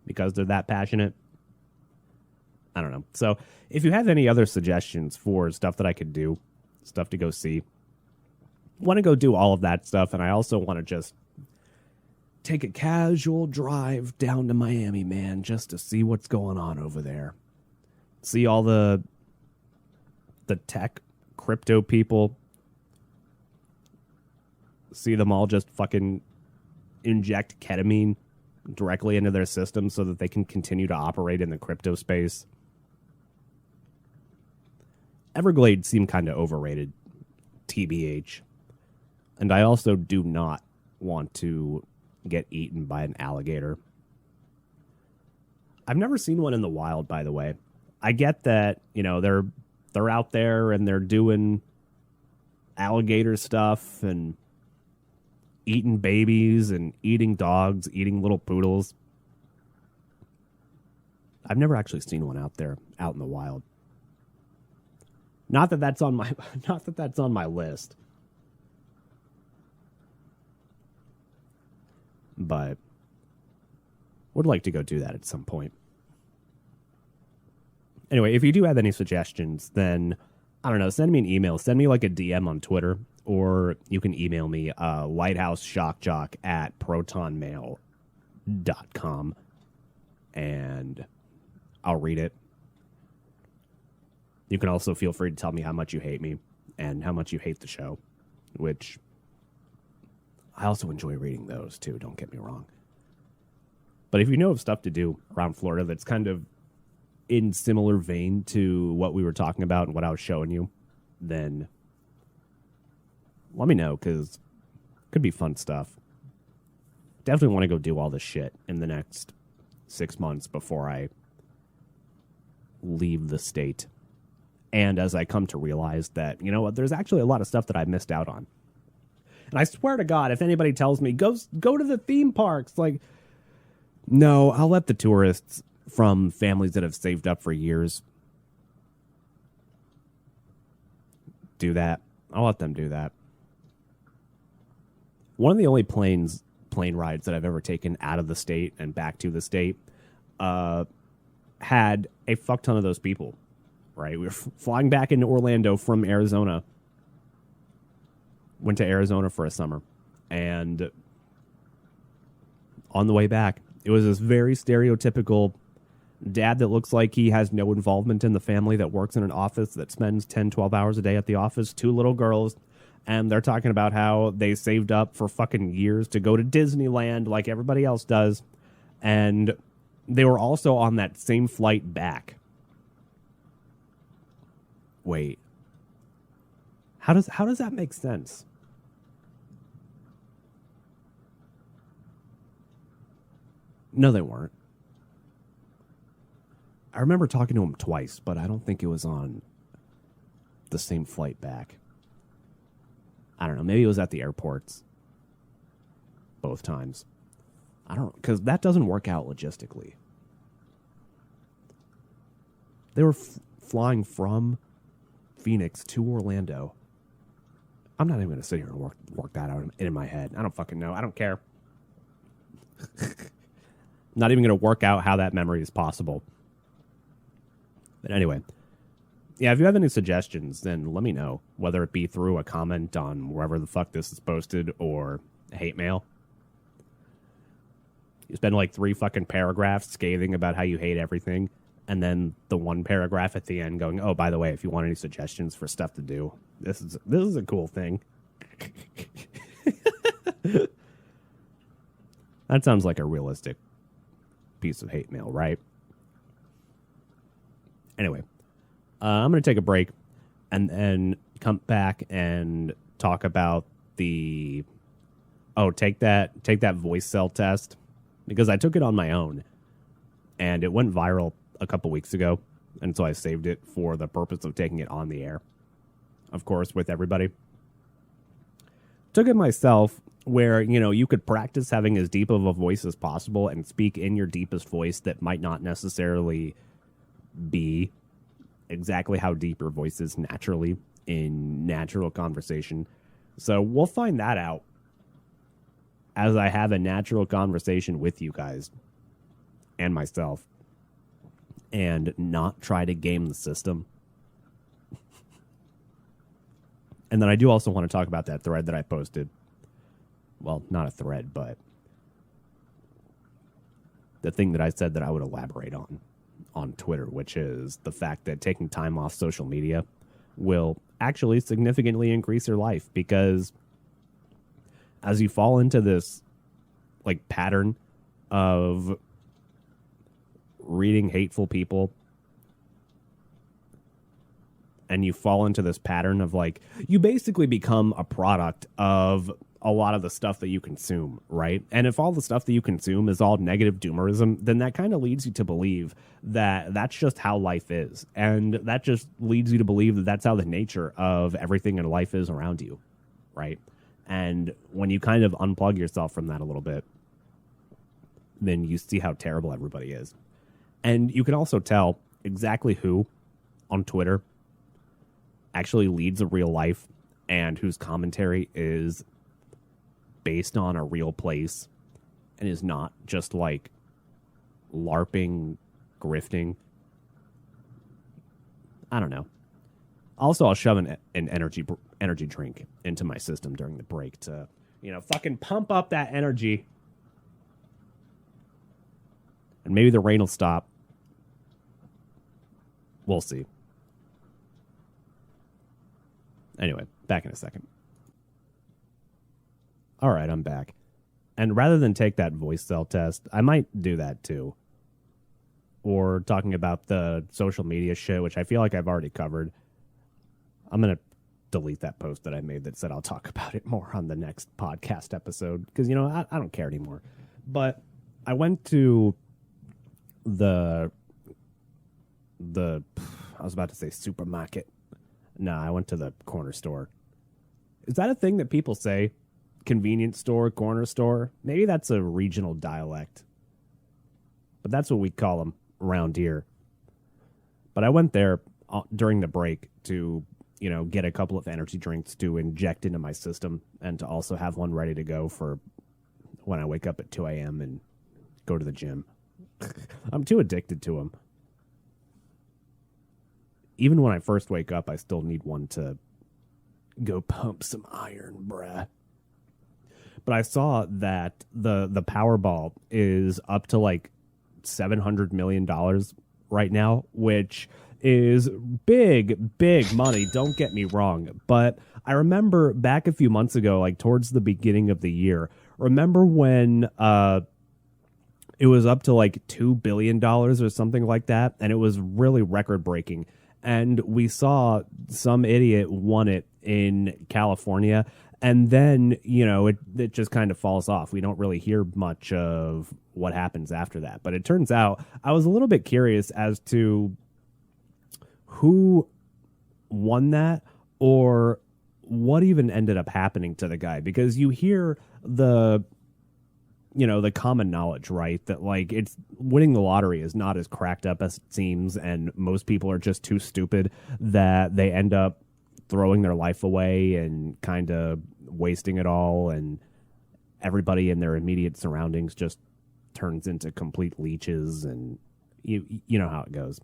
because they're that passionate. I don't know. So if you have any other suggestions for stuff that I could do, stuff to go see, want to go do all of that stuff. And I also want to just take a casual drive down to Miami, man, just to see what's going on over there. See all the tech crypto people. See them all just fucking inject ketamine directly into their system so that they can continue to operate in the crypto space. Everglades seem kind of overrated, TBH. And I also do not want to get eaten by an alligator. I've never seen one in the wild, by the way. I get that, you know, they're out there and they're doing alligator stuff and eating babies and eating dogs, eating little poodles. I've never actually seen one out there, out in the wild. Not that that's on my list. But would like to go do that at some point. Anyway, if you do have any suggestions, then I don't know, send me an email, send me like a DM on Twitter, or you can email me lighthouseshockjock@protonmail.com, and I'll read it. You can also feel free to tell me how much you hate me and how much you hate the show, which I also enjoy reading those too, don't get me wrong. But if you know of stuff to do around Florida that's kind of in similar vein to what we were talking about and what I was showing you, then let me know, because it could be fun stuff. Definitely want to go do all this shit in the next 6 months before I leave the state. And as I come to realize that, you know what, there's actually a lot of stuff that I missed out on. And I swear to God, if anybody tells me, go to the theme parks, like, no, I'll let the tourists from families that have saved up for years do that. I'll let them do that. One of the only plane rides that I've ever taken out of the state and back to the state had a fuck ton of those people, right? We were flying back into Orlando from Arizona. Went to Arizona for a summer. And on the way back, it was this very stereotypical dad that looks like he has no involvement in the family, that works in an office, that spends 10, 12 hours a day at the office, 2 little girls, and they're talking about how they saved up for fucking years to go to Disneyland like everybody else does. And they were also on that same flight back. Wait. How does that make sense? No, they weren't. I remember talking to him twice, but I don't think it was on the same flight back. I don't know. Maybe it was at the airports. Both times. I don't know, because that doesn't work out logistically. They were flying from Phoenix to Orlando. I'm not even going to sit here and work that out in my head. I don't fucking know. I don't care. Not even going to work out how that memory is possible. But anyway, yeah, if you have any suggestions, then let me know. Whether it be through a comment on wherever the fuck this is posted or hate mail. You spend like 3 fucking paragraphs scathing about how you hate everything, and then the 1 paragraph at the end going, oh, by the way, if you want any suggestions for stuff to do, this is a cool thing. That sounds like a realistic piece of hate mail, right? Anyway, I'm going to take a break and then come back and talk about the... Oh, take that Voicecel test, because I took it on my own, and it went viral a couple weeks ago, and so I saved it for the purpose of taking it on the air, of course, with everybody. Took it myself, where, you know, you could practice having as deep of a voice as possible and speak in your deepest voice that might not necessarily be exactly how deep your voice is naturally in natural conversation. So we'll find that out as I have a natural conversation with you guys and myself, and not try to game the system. And then I do also want to talk about that thread that I posted. Well, not a thread, but the thing that I said that I would elaborate on Twitter, which is the fact that taking time off social media will actually significantly increase your life, because as you fall into this like pattern of reading hateful people, and you fall into this pattern of like, you basically become a product of a lot of the stuff that you consume, right? And if all the stuff that you consume is all negative doomerism, then that kind of leads you to believe that that's just how life is. And that just leads you to believe that that's how the nature of everything in life is around you, right? And when you kind of unplug yourself from that a little bit, then you see how terrible everybody is. And you can also tell exactly who on Twitter actually leads a real life and whose commentary is based on a real place and is not just like LARPing, grifting. I don't know. Also, I'll shove an energy drink into my system during the break to, fucking pump up that energy. And maybe the rain will stop. We'll see. Anyway, back in a second. All right, I'm back. And rather than take that Voicecel test, I might do that too. Or talking about the social media shit, which I feel like I've already covered. I'm going to delete that post that I made that said I'll talk about it more on the next podcast episode. Because, I don't care anymore. But I went to I was about to say supermarket. No, I went to the corner store. Is that a thing that people say? Convenience store, corner store? Maybe that's a regional dialect. But that's what we call them around here. But I went there during the break to, get a couple of energy drinks to inject into my system and to also have one ready to go for when I wake up at 2 a.m. and go to the gym. I'm too addicted to them. Even when I first wake up, I still need one to go pump some iron, bruh. But I saw that the Powerball is up to like $700 million right now, which is big money. Don't get me wrong. But I remember back a few months ago, like towards the beginning of the year, remember when it was up to like $2 billion or something like that? And it was really record breaking. And we saw some idiot won it in California. And then, it just kind of falls off. We don't really hear much of what happens after that. But it turns out I was a little bit curious as to who won that or what even ended up happening to the guy. Because you hear the common knowledge, right? That like it's winning the lottery is not as cracked up as it seems. And most people are just too stupid that they end up throwing their life away and kind of wasting it all. And everybody in their immediate surroundings just turns into complete leeches. And you know how it goes.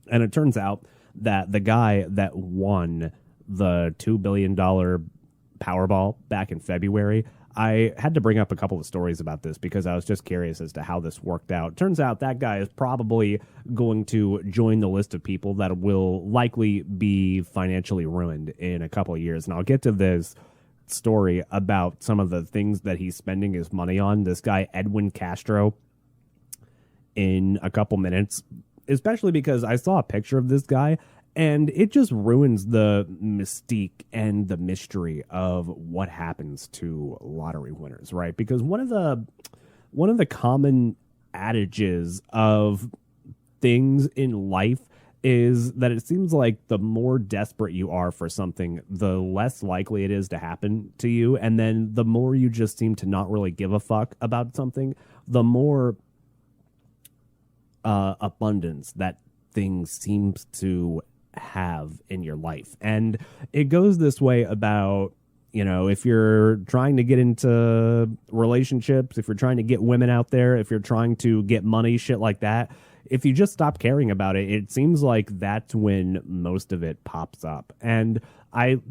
And it turns out that the guy that won the $2 billion Powerball back in February, I had to bring up a couple of stories about this because I was just curious as to how this worked out. Turns out that guy is probably going to join the list of people that will likely be financially ruined in a couple of years. And I'll get to this story about some of the things that he's spending his money on. This guy, Edwin Castro, in a couple minutes, especially because I saw a picture of this guy and it just ruins the mystique and the mystery of what happens to lottery winners, right? Because one of the common adages of things in life is that it seems like the more desperate you are for something, the less likely it is to happen to you. And then the more you just seem to not really give a fuck about something, the more abundance that thing seems to have in your life. And it goes this way about, if you're trying to get into relationships, if you're trying to get women out there, if you're trying to get money, shit like that, if you just stop caring about it, it seems like that's when most of it pops up. And I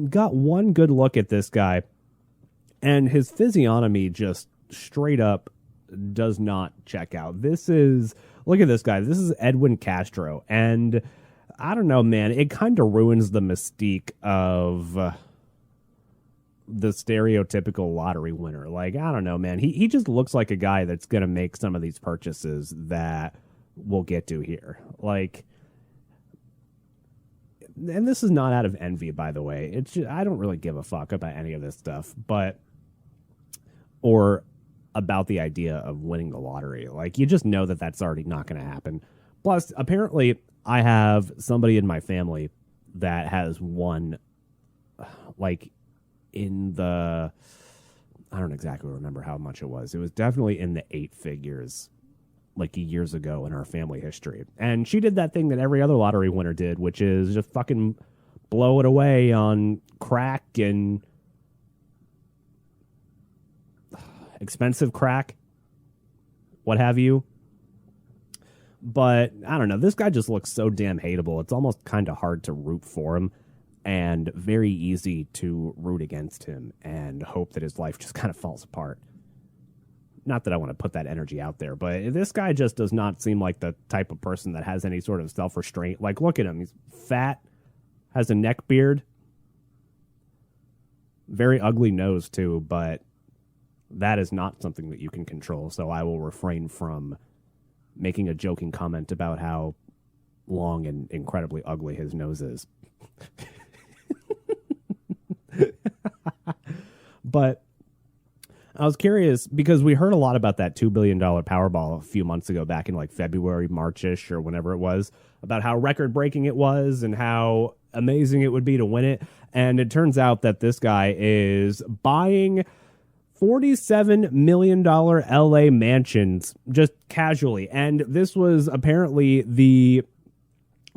got one good look at this guy, and his physiognomy just straight up does not check out. Look at this guy. This is Edwin Castro. And I don't know, man. It kind of ruins the mystique of the stereotypical lottery winner. Like, I don't know, man. He just looks like a guy that's going to make some of these purchases that we'll get to here. Like, and this is not out of envy, by the way. It's just, I don't really give a fuck about any of this stuff, or about the idea of winning the lottery. Like, you just know that that's already not going to happen. Plus, apparently, I have somebody in my family that has won, like, in the, I don't exactly remember how much it was. It was definitely in the 8 figures like years ago in our family history. And she did that thing that every other lottery winner did, which is just fucking blow it away on crack and expensive crack, what have you. But I don't know. This guy just looks so damn hateable. It's almost kind of hard to root for him and very easy to root against him and hope that his life just kind of falls apart. Not that I want to put that energy out there, but this guy just does not seem like the type of person that has any sort of self-restraint. Like, look at him. He's fat, has a neck beard, very ugly nose too, but that is not something that you can control. So I will refrain from making a joking comment about how long and incredibly ugly his nose is. But I was curious because we heard a lot about that $2 billion Powerball a few months ago, back in like February, March-ish, or whenever it was, about how record-breaking it was and how amazing it would be to win it. And it turns out that this guy is buying $47 million LA mansions just casually. And this was apparently the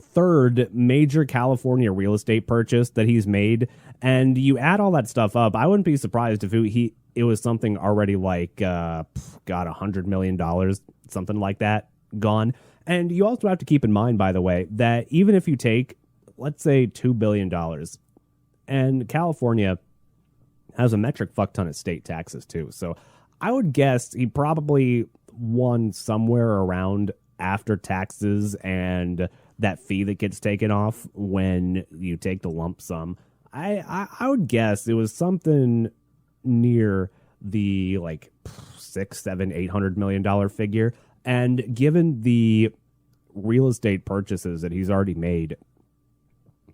third major California real estate purchase that he's made. And you add all that stuff up, I wouldn't be surprised if it was something already like, $100 million, something like that, gone. And you also have to keep in mind, by the way, that even if you take, let's say, $2 billion, and California has a metric fuck ton of state taxes too. So I would guess he probably won somewhere around after taxes and that fee that gets taken off when you take the lump sum. I would guess it was something near the like $600-800 million figure. And given the real estate purchases that he's already made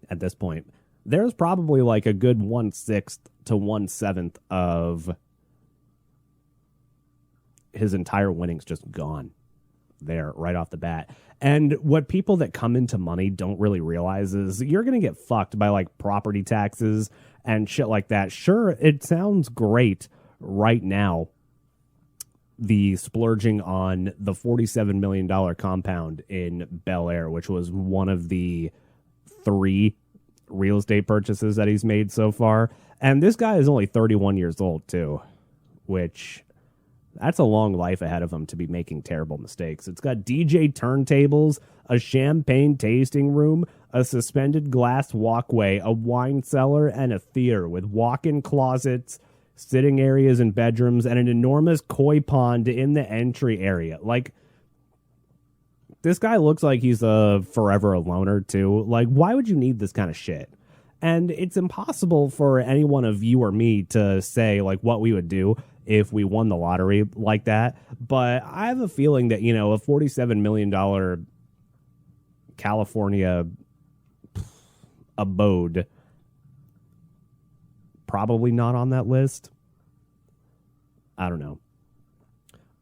at this point, there's probably like a good 1/6 to 1/7 of his entire winnings just gone there right off the bat. And what people that come into money don't really realize is you're going to get fucked by like property taxes and shit like that. Sure, it sounds great right now, the splurging on the $47 million compound in Bel Air, which was one of the 3 real estate purchases that he's made so far. And this guy is only 31 years old too, which that's a long life ahead of him to be making terrible mistakes. It's got DJ turntables, a champagne tasting room, a suspended glass walkway, a wine cellar, and a theater with walk-in closets, sitting areas and bedrooms, and an enormous koi pond in the entry area. Like, this guy looks like he's a forever a loner, too. Like, why would you need this kind of shit? And it's impossible for any one of you or me to say, like, what we would do if we won the lottery like that. But I have a feeling that, you know, a $47 million California abode, probably not on that list. I don't know.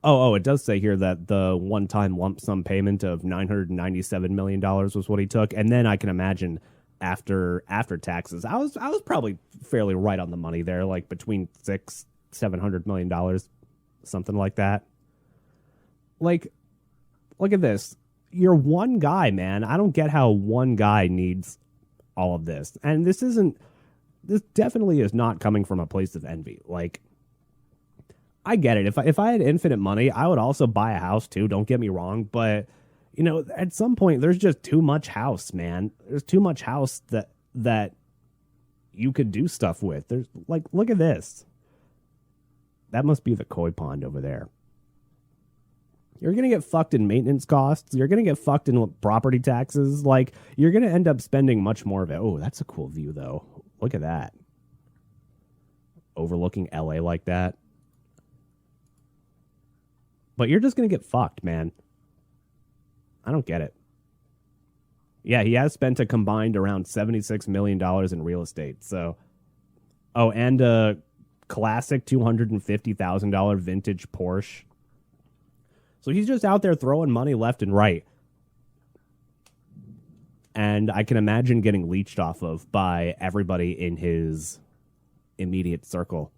Oh, it does say here that the one-time lump sum payment of $997 million was what he took. And then I can imagine after taxes, I was probably fairly right on the money there, like between $600-700 million, something like that. Like, look at this. You're one guy, man. I don't get how one guy needs all of this. And this definitely is not coming from a place of envy. Like, I get it. If I had infinite money, I would also buy a house too. Don't get me wrong. But, you know, at some point, there's just too much house, man. There's too much house that you could do stuff with. There's like, look at this. That must be the koi pond over there. You're going to get fucked in maintenance costs. You're going to get fucked in property taxes. Like, you're going to end up spending much more of it. Oh, that's a cool view, though. Look at that. Overlooking LA like that. But you're just going to get fucked, man. I don't get it. Yeah, he has spent a combined around $76 million in real estate. So, oh, and a classic $250,000 vintage Porsche. So he's just out there throwing money left and right. And I can imagine getting leeched off of by everybody in his immediate circle.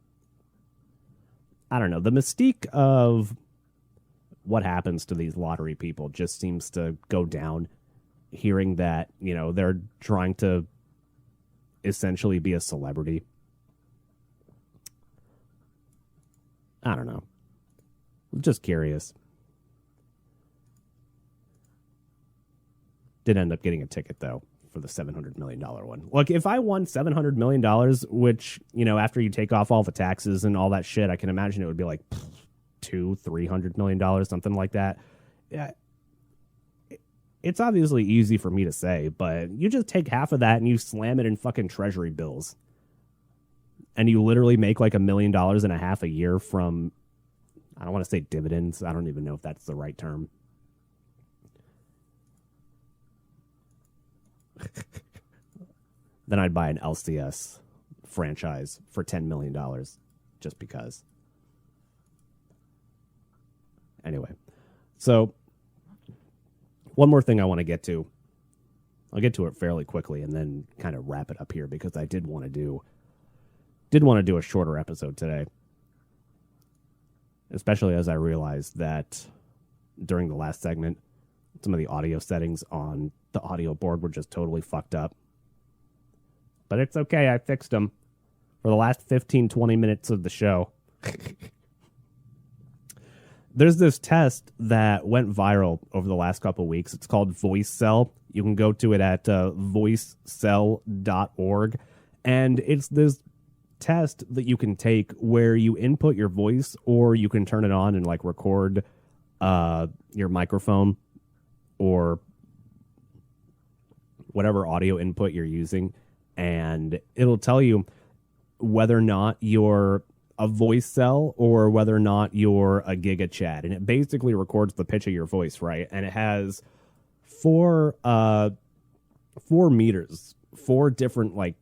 I don't know. The mystique of what happens to these lottery people just seems to go down. Hearing that, they're trying to essentially be a celebrity. I don't know. I'm just curious. Did end up getting a ticket, though, for the $700 million one. Look, if I won $700 million, which, after you take off all the taxes and all that shit, I can imagine it would be like $200-300 million, something like that. Yeah. It's obviously easy for me to say, but you just take half of that and you slam it in fucking treasury bills. And you literally make like $1.5 million a year from, I don't want to say dividends. I don't even know if that's the right term. Then I'd buy an LCS franchise for $10 million just because. Anyway, so one more thing I want to get to. I'll get to it fairly quickly and then kind of wrap it up here because I did want to do a shorter episode today. Especially as I realized that during the last segment, some of the audio settings on the audio board were just totally fucked up. But it's okay, I fixed them for the last 15-20 minutes of the show. There's this test that went viral over the last couple of weeks. It's called Voicecel. You can go to it at voicecel.org. And it's this test that you can take where you input your voice or you can turn it on and like record your microphone or whatever audio input you're using. And it'll tell you whether or not you're a Voicecel or whether or not you're a Giga Chad. And it basically records the pitch of your voice, right? And it has four meters, 4 different like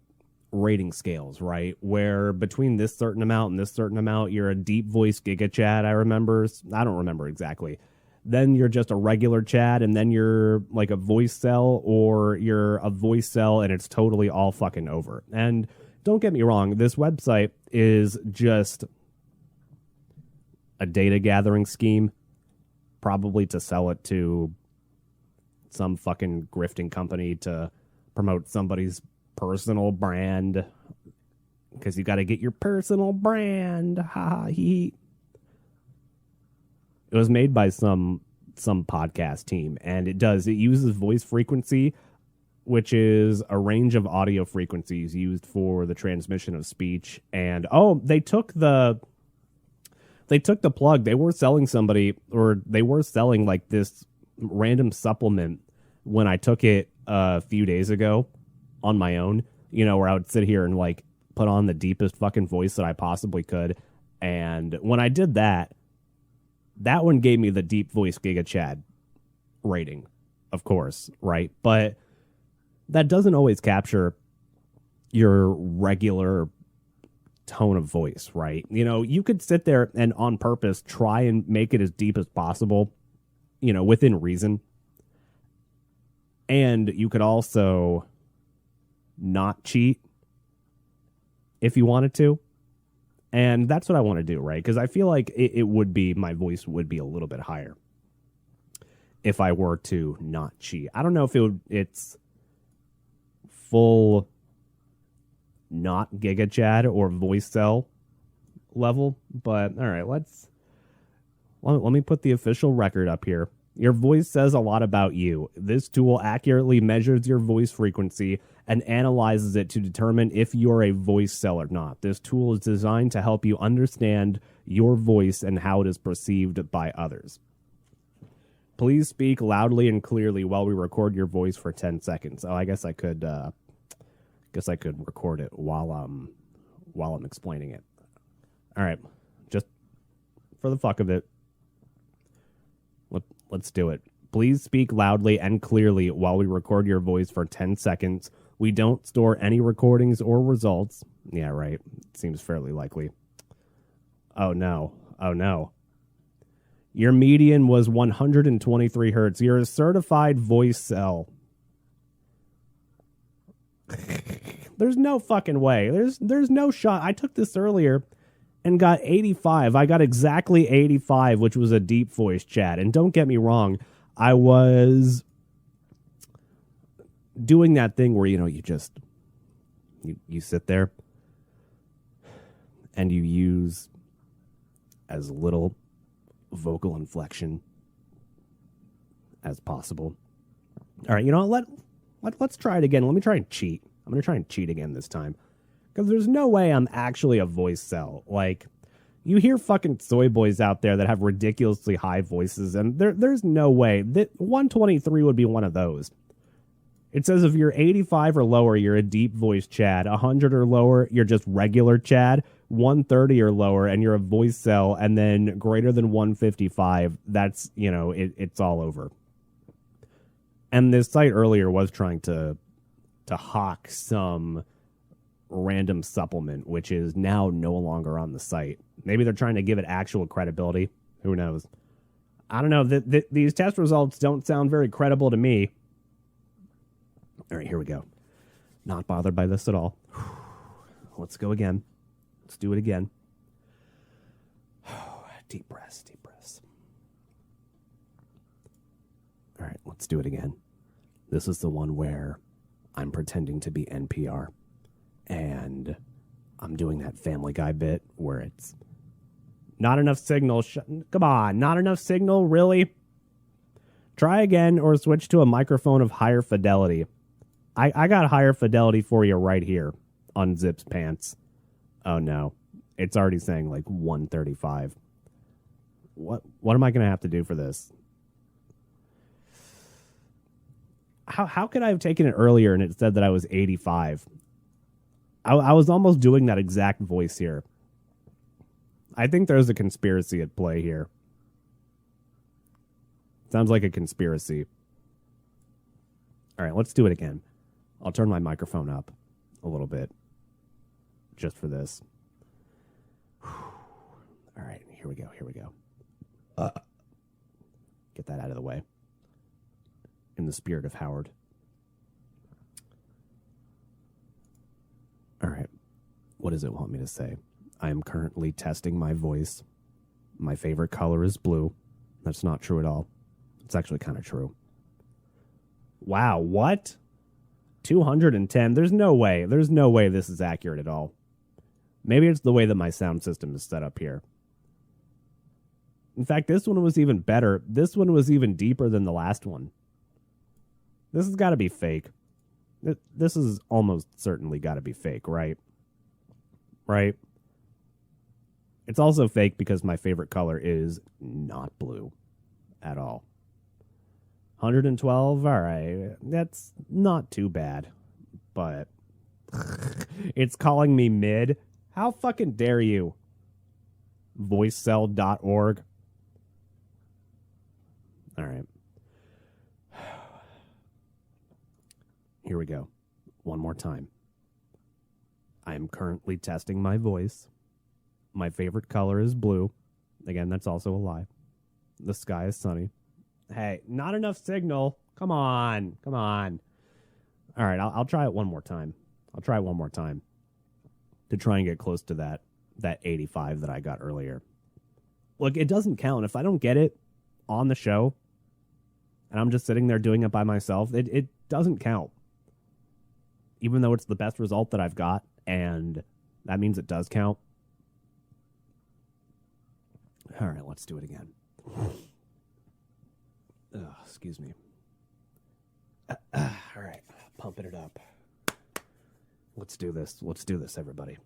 rating scales, right? Where between this certain amount and this certain amount, you're a deep voice Giga Chad, I don't remember exactly. Then you're just a regular Chad, and then you're like a Voicecel, or you're a Voicecel and it's totally all fucking over. And don't get me wrong, this website is just a data gathering scheme, probably to sell it to some fucking grifting company to promote somebody's personal brand, because you got to get your personal brand. It was made by some podcast team, and it uses voice frequency, which is a range of audio frequencies used for the transmission of speech. And they took the plug. They were selling like this random supplement when I took it a few days ago on my own, where I would sit here and like put on the deepest fucking voice that I possibly could. And when I did that one gave me the deep voice Giga Chad rating, of course, right? But that doesn't always capture your regular tone of voice, right? You could sit there and on purpose try and make it as deep as possible, within reason. And you could also not cheat if you wanted to. And that's what I want to do, right? Because I feel like my voice would be a little bit higher if I were to not cheat. I don't know if it's full not Giga Chad or Voicecel level, but all right, let me put the official record up here. Your voice says a lot about you. This tool accurately measures your voice frequency and analyzes it to determine if you're a Voicecel or not. This tool is designed to help you understand your voice and how it is perceived by others. Please speak loudly and clearly while we record your voice for 10 seconds. Oh, I guess I could record it while I'm explaining it. All right, just for the fuck of it, let's do it. Please speak loudly and clearly while we record your voice for 10 seconds. We don't store any recordings or results. Yeah, right. Seems fairly likely. Oh, no. Your median was 123 hertz. You're a certified Voicecel. There's no fucking way. There's no shot. I took this earlier, and got 85. I got exactly 85, which was a deep voice chat. And don't get me wrong, I was doing that thing where, you sit there and you use as little vocal inflection as possible. All right, let's try it again. Let me try and cheat. I'm going to try and cheat again this time. Because there's no way I'm actually a Voicecel. Like, you hear fucking soy boys out there that have ridiculously high voices, and there's no way that 123 would be one of those. It says if you're 85 or lower, you're a deep voice Chad. 100 or lower, you're just regular Chad. 130 or lower, and you're a Voicecel. And then greater than 155, that's, it's all over. And this site earlier was trying to hawk some random supplement, which is now no longer on the site. Maybe they're trying to give it actual credibility. Who knows? I don't know. These test results don't sound very credible to me. All right, here we go. Not bothered by this at all. Let's go again. Let's do it again. Deep breaths, deep breaths. All right, let's do it again. This is the one where I'm pretending to be NPR. And I'm doing that Family Guy bit where it's not enough signal. Come on, not enough signal? Really? Try again or switch to a microphone of higher fidelity. I got higher fidelity for you right here on Zip's pants. Oh no, it's already saying like 135. What am I going to have to do for this? How could I have taken it earlier and it said that I was 85? I was almost doing that exact voice here. I think there's a conspiracy at play here. Sounds like a conspiracy. All right, let's do it again. I'll turn my microphone up a little bit just for this. All right, here we go. Get that out of the way. In the spirit of Howard. All right. What does it want me to say? I am currently testing my voice. My favorite color is blue. That's not true at all. It's actually kind of true. Wow, what? 210? There's no way. There's no way this is accurate at all. Maybe it's the way that my sound system is set up here. In fact, this one was even better. This one was even deeper than the last one. This has got to be fake. This is almost certainly got to be fake, right? Right? It's also fake because my favorite color is not blue at all. 112, all right. That's not too bad. But it's calling me mid. How fucking dare you? Voicecel.org. All right. Here we go. One more time. I am currently testing my voice. My favorite color is blue. Again, that's also a lie. The sky is sunny. Hey, not enough signal. Come on. All right, I'll try it one more time. I'll try it one more time to try and get close to that 85 that I got earlier. Look, it doesn't count. If I don't get it on the show and I'm just sitting there doing it by myself, it doesn't count. Even though it's the best result that I've got, and that means it does count. All right, let's do it again. Excuse me. All right, pumping it up. Let's do this. Let's do this, everybody.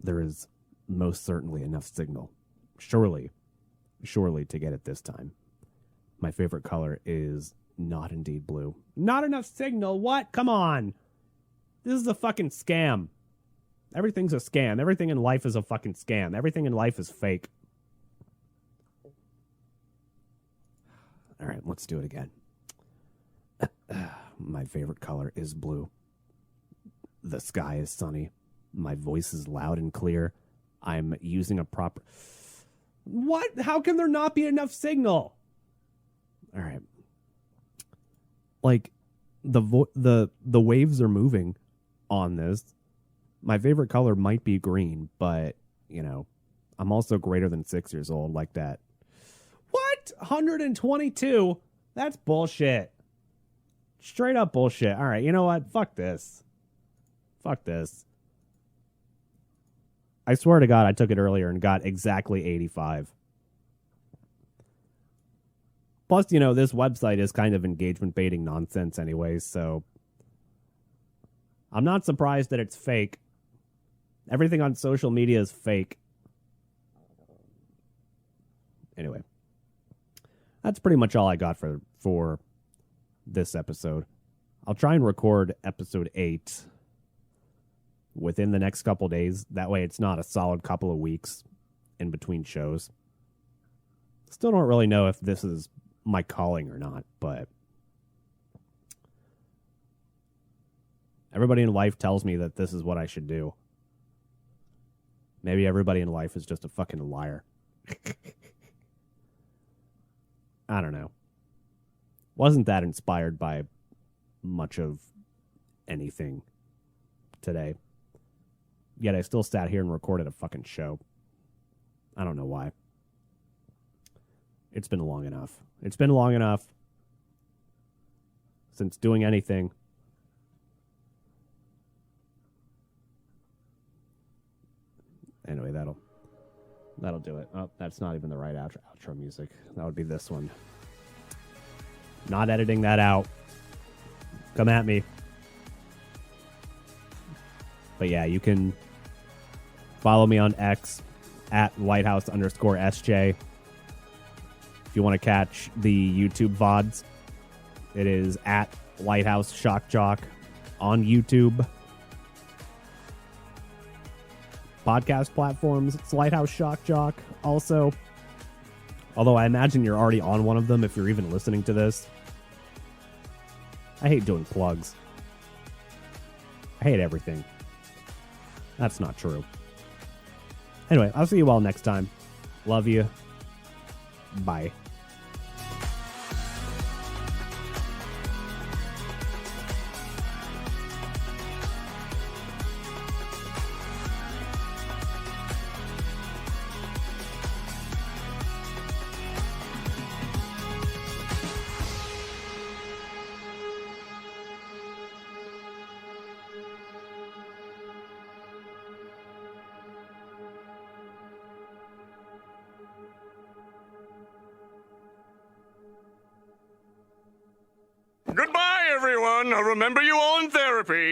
There is most certainly enough signal. Surely to get it this time. My favorite color is not indeed blue. Not enough signal? What? Come on. This is a fucking scam. Everything's a scam. Everything in life is a fucking scam. Everything in life is fake. All right, let's do it again. My favorite color is blue. The sky is sunny. My voice is loud and clear. I'm using a proper... What? How can there not be enough signal? All right. Like, the waves are moving on this. My favorite color might be green, but, you know, I'm also greater than 6 years old like that. What? 122? That's bullshit. Straight up bullshit. All right, you know what? Fuck this. Fuck this. I swear to God, I took it earlier and got exactly 85. Plus, you know, this website is kind of engagement baiting nonsense anyways, so I'm not surprised that it's fake. Everything on social media is fake. Anyway, that's pretty much all I got for this episode. I'll try and record episode 8 within the next couple days. That way it's not a solid couple of weeks in between shows. Still don't really know if this is my calling or not, but everybody in life tells me that this is what I should do. Maybe everybody in life is just a fucking liar. I don't know. Wasn't that inspired by much of anything today. Yet I still sat here and recorded a fucking show. I don't know why. It's been long enough. It's been long enough since doing anything. Anyway, that'll do it. Oh, that's not even the right outro music. That would be this one. Not editing that out. Come at me. But yeah, you can follow me on X at Lighthouse_SJ. If you want to catch the YouTube VODs, it is at Lighthouse Shock Jock on YouTube. Podcast platforms, it's Lighthouse Shock Jock also. Although I imagine you're already on one of them if you're even listening to this. I hate doing plugs. I hate everything. That's not true. Anyway, I'll see you all next time. Love you. Bye. Goodbye, everyone. I'll remember you all in therapy.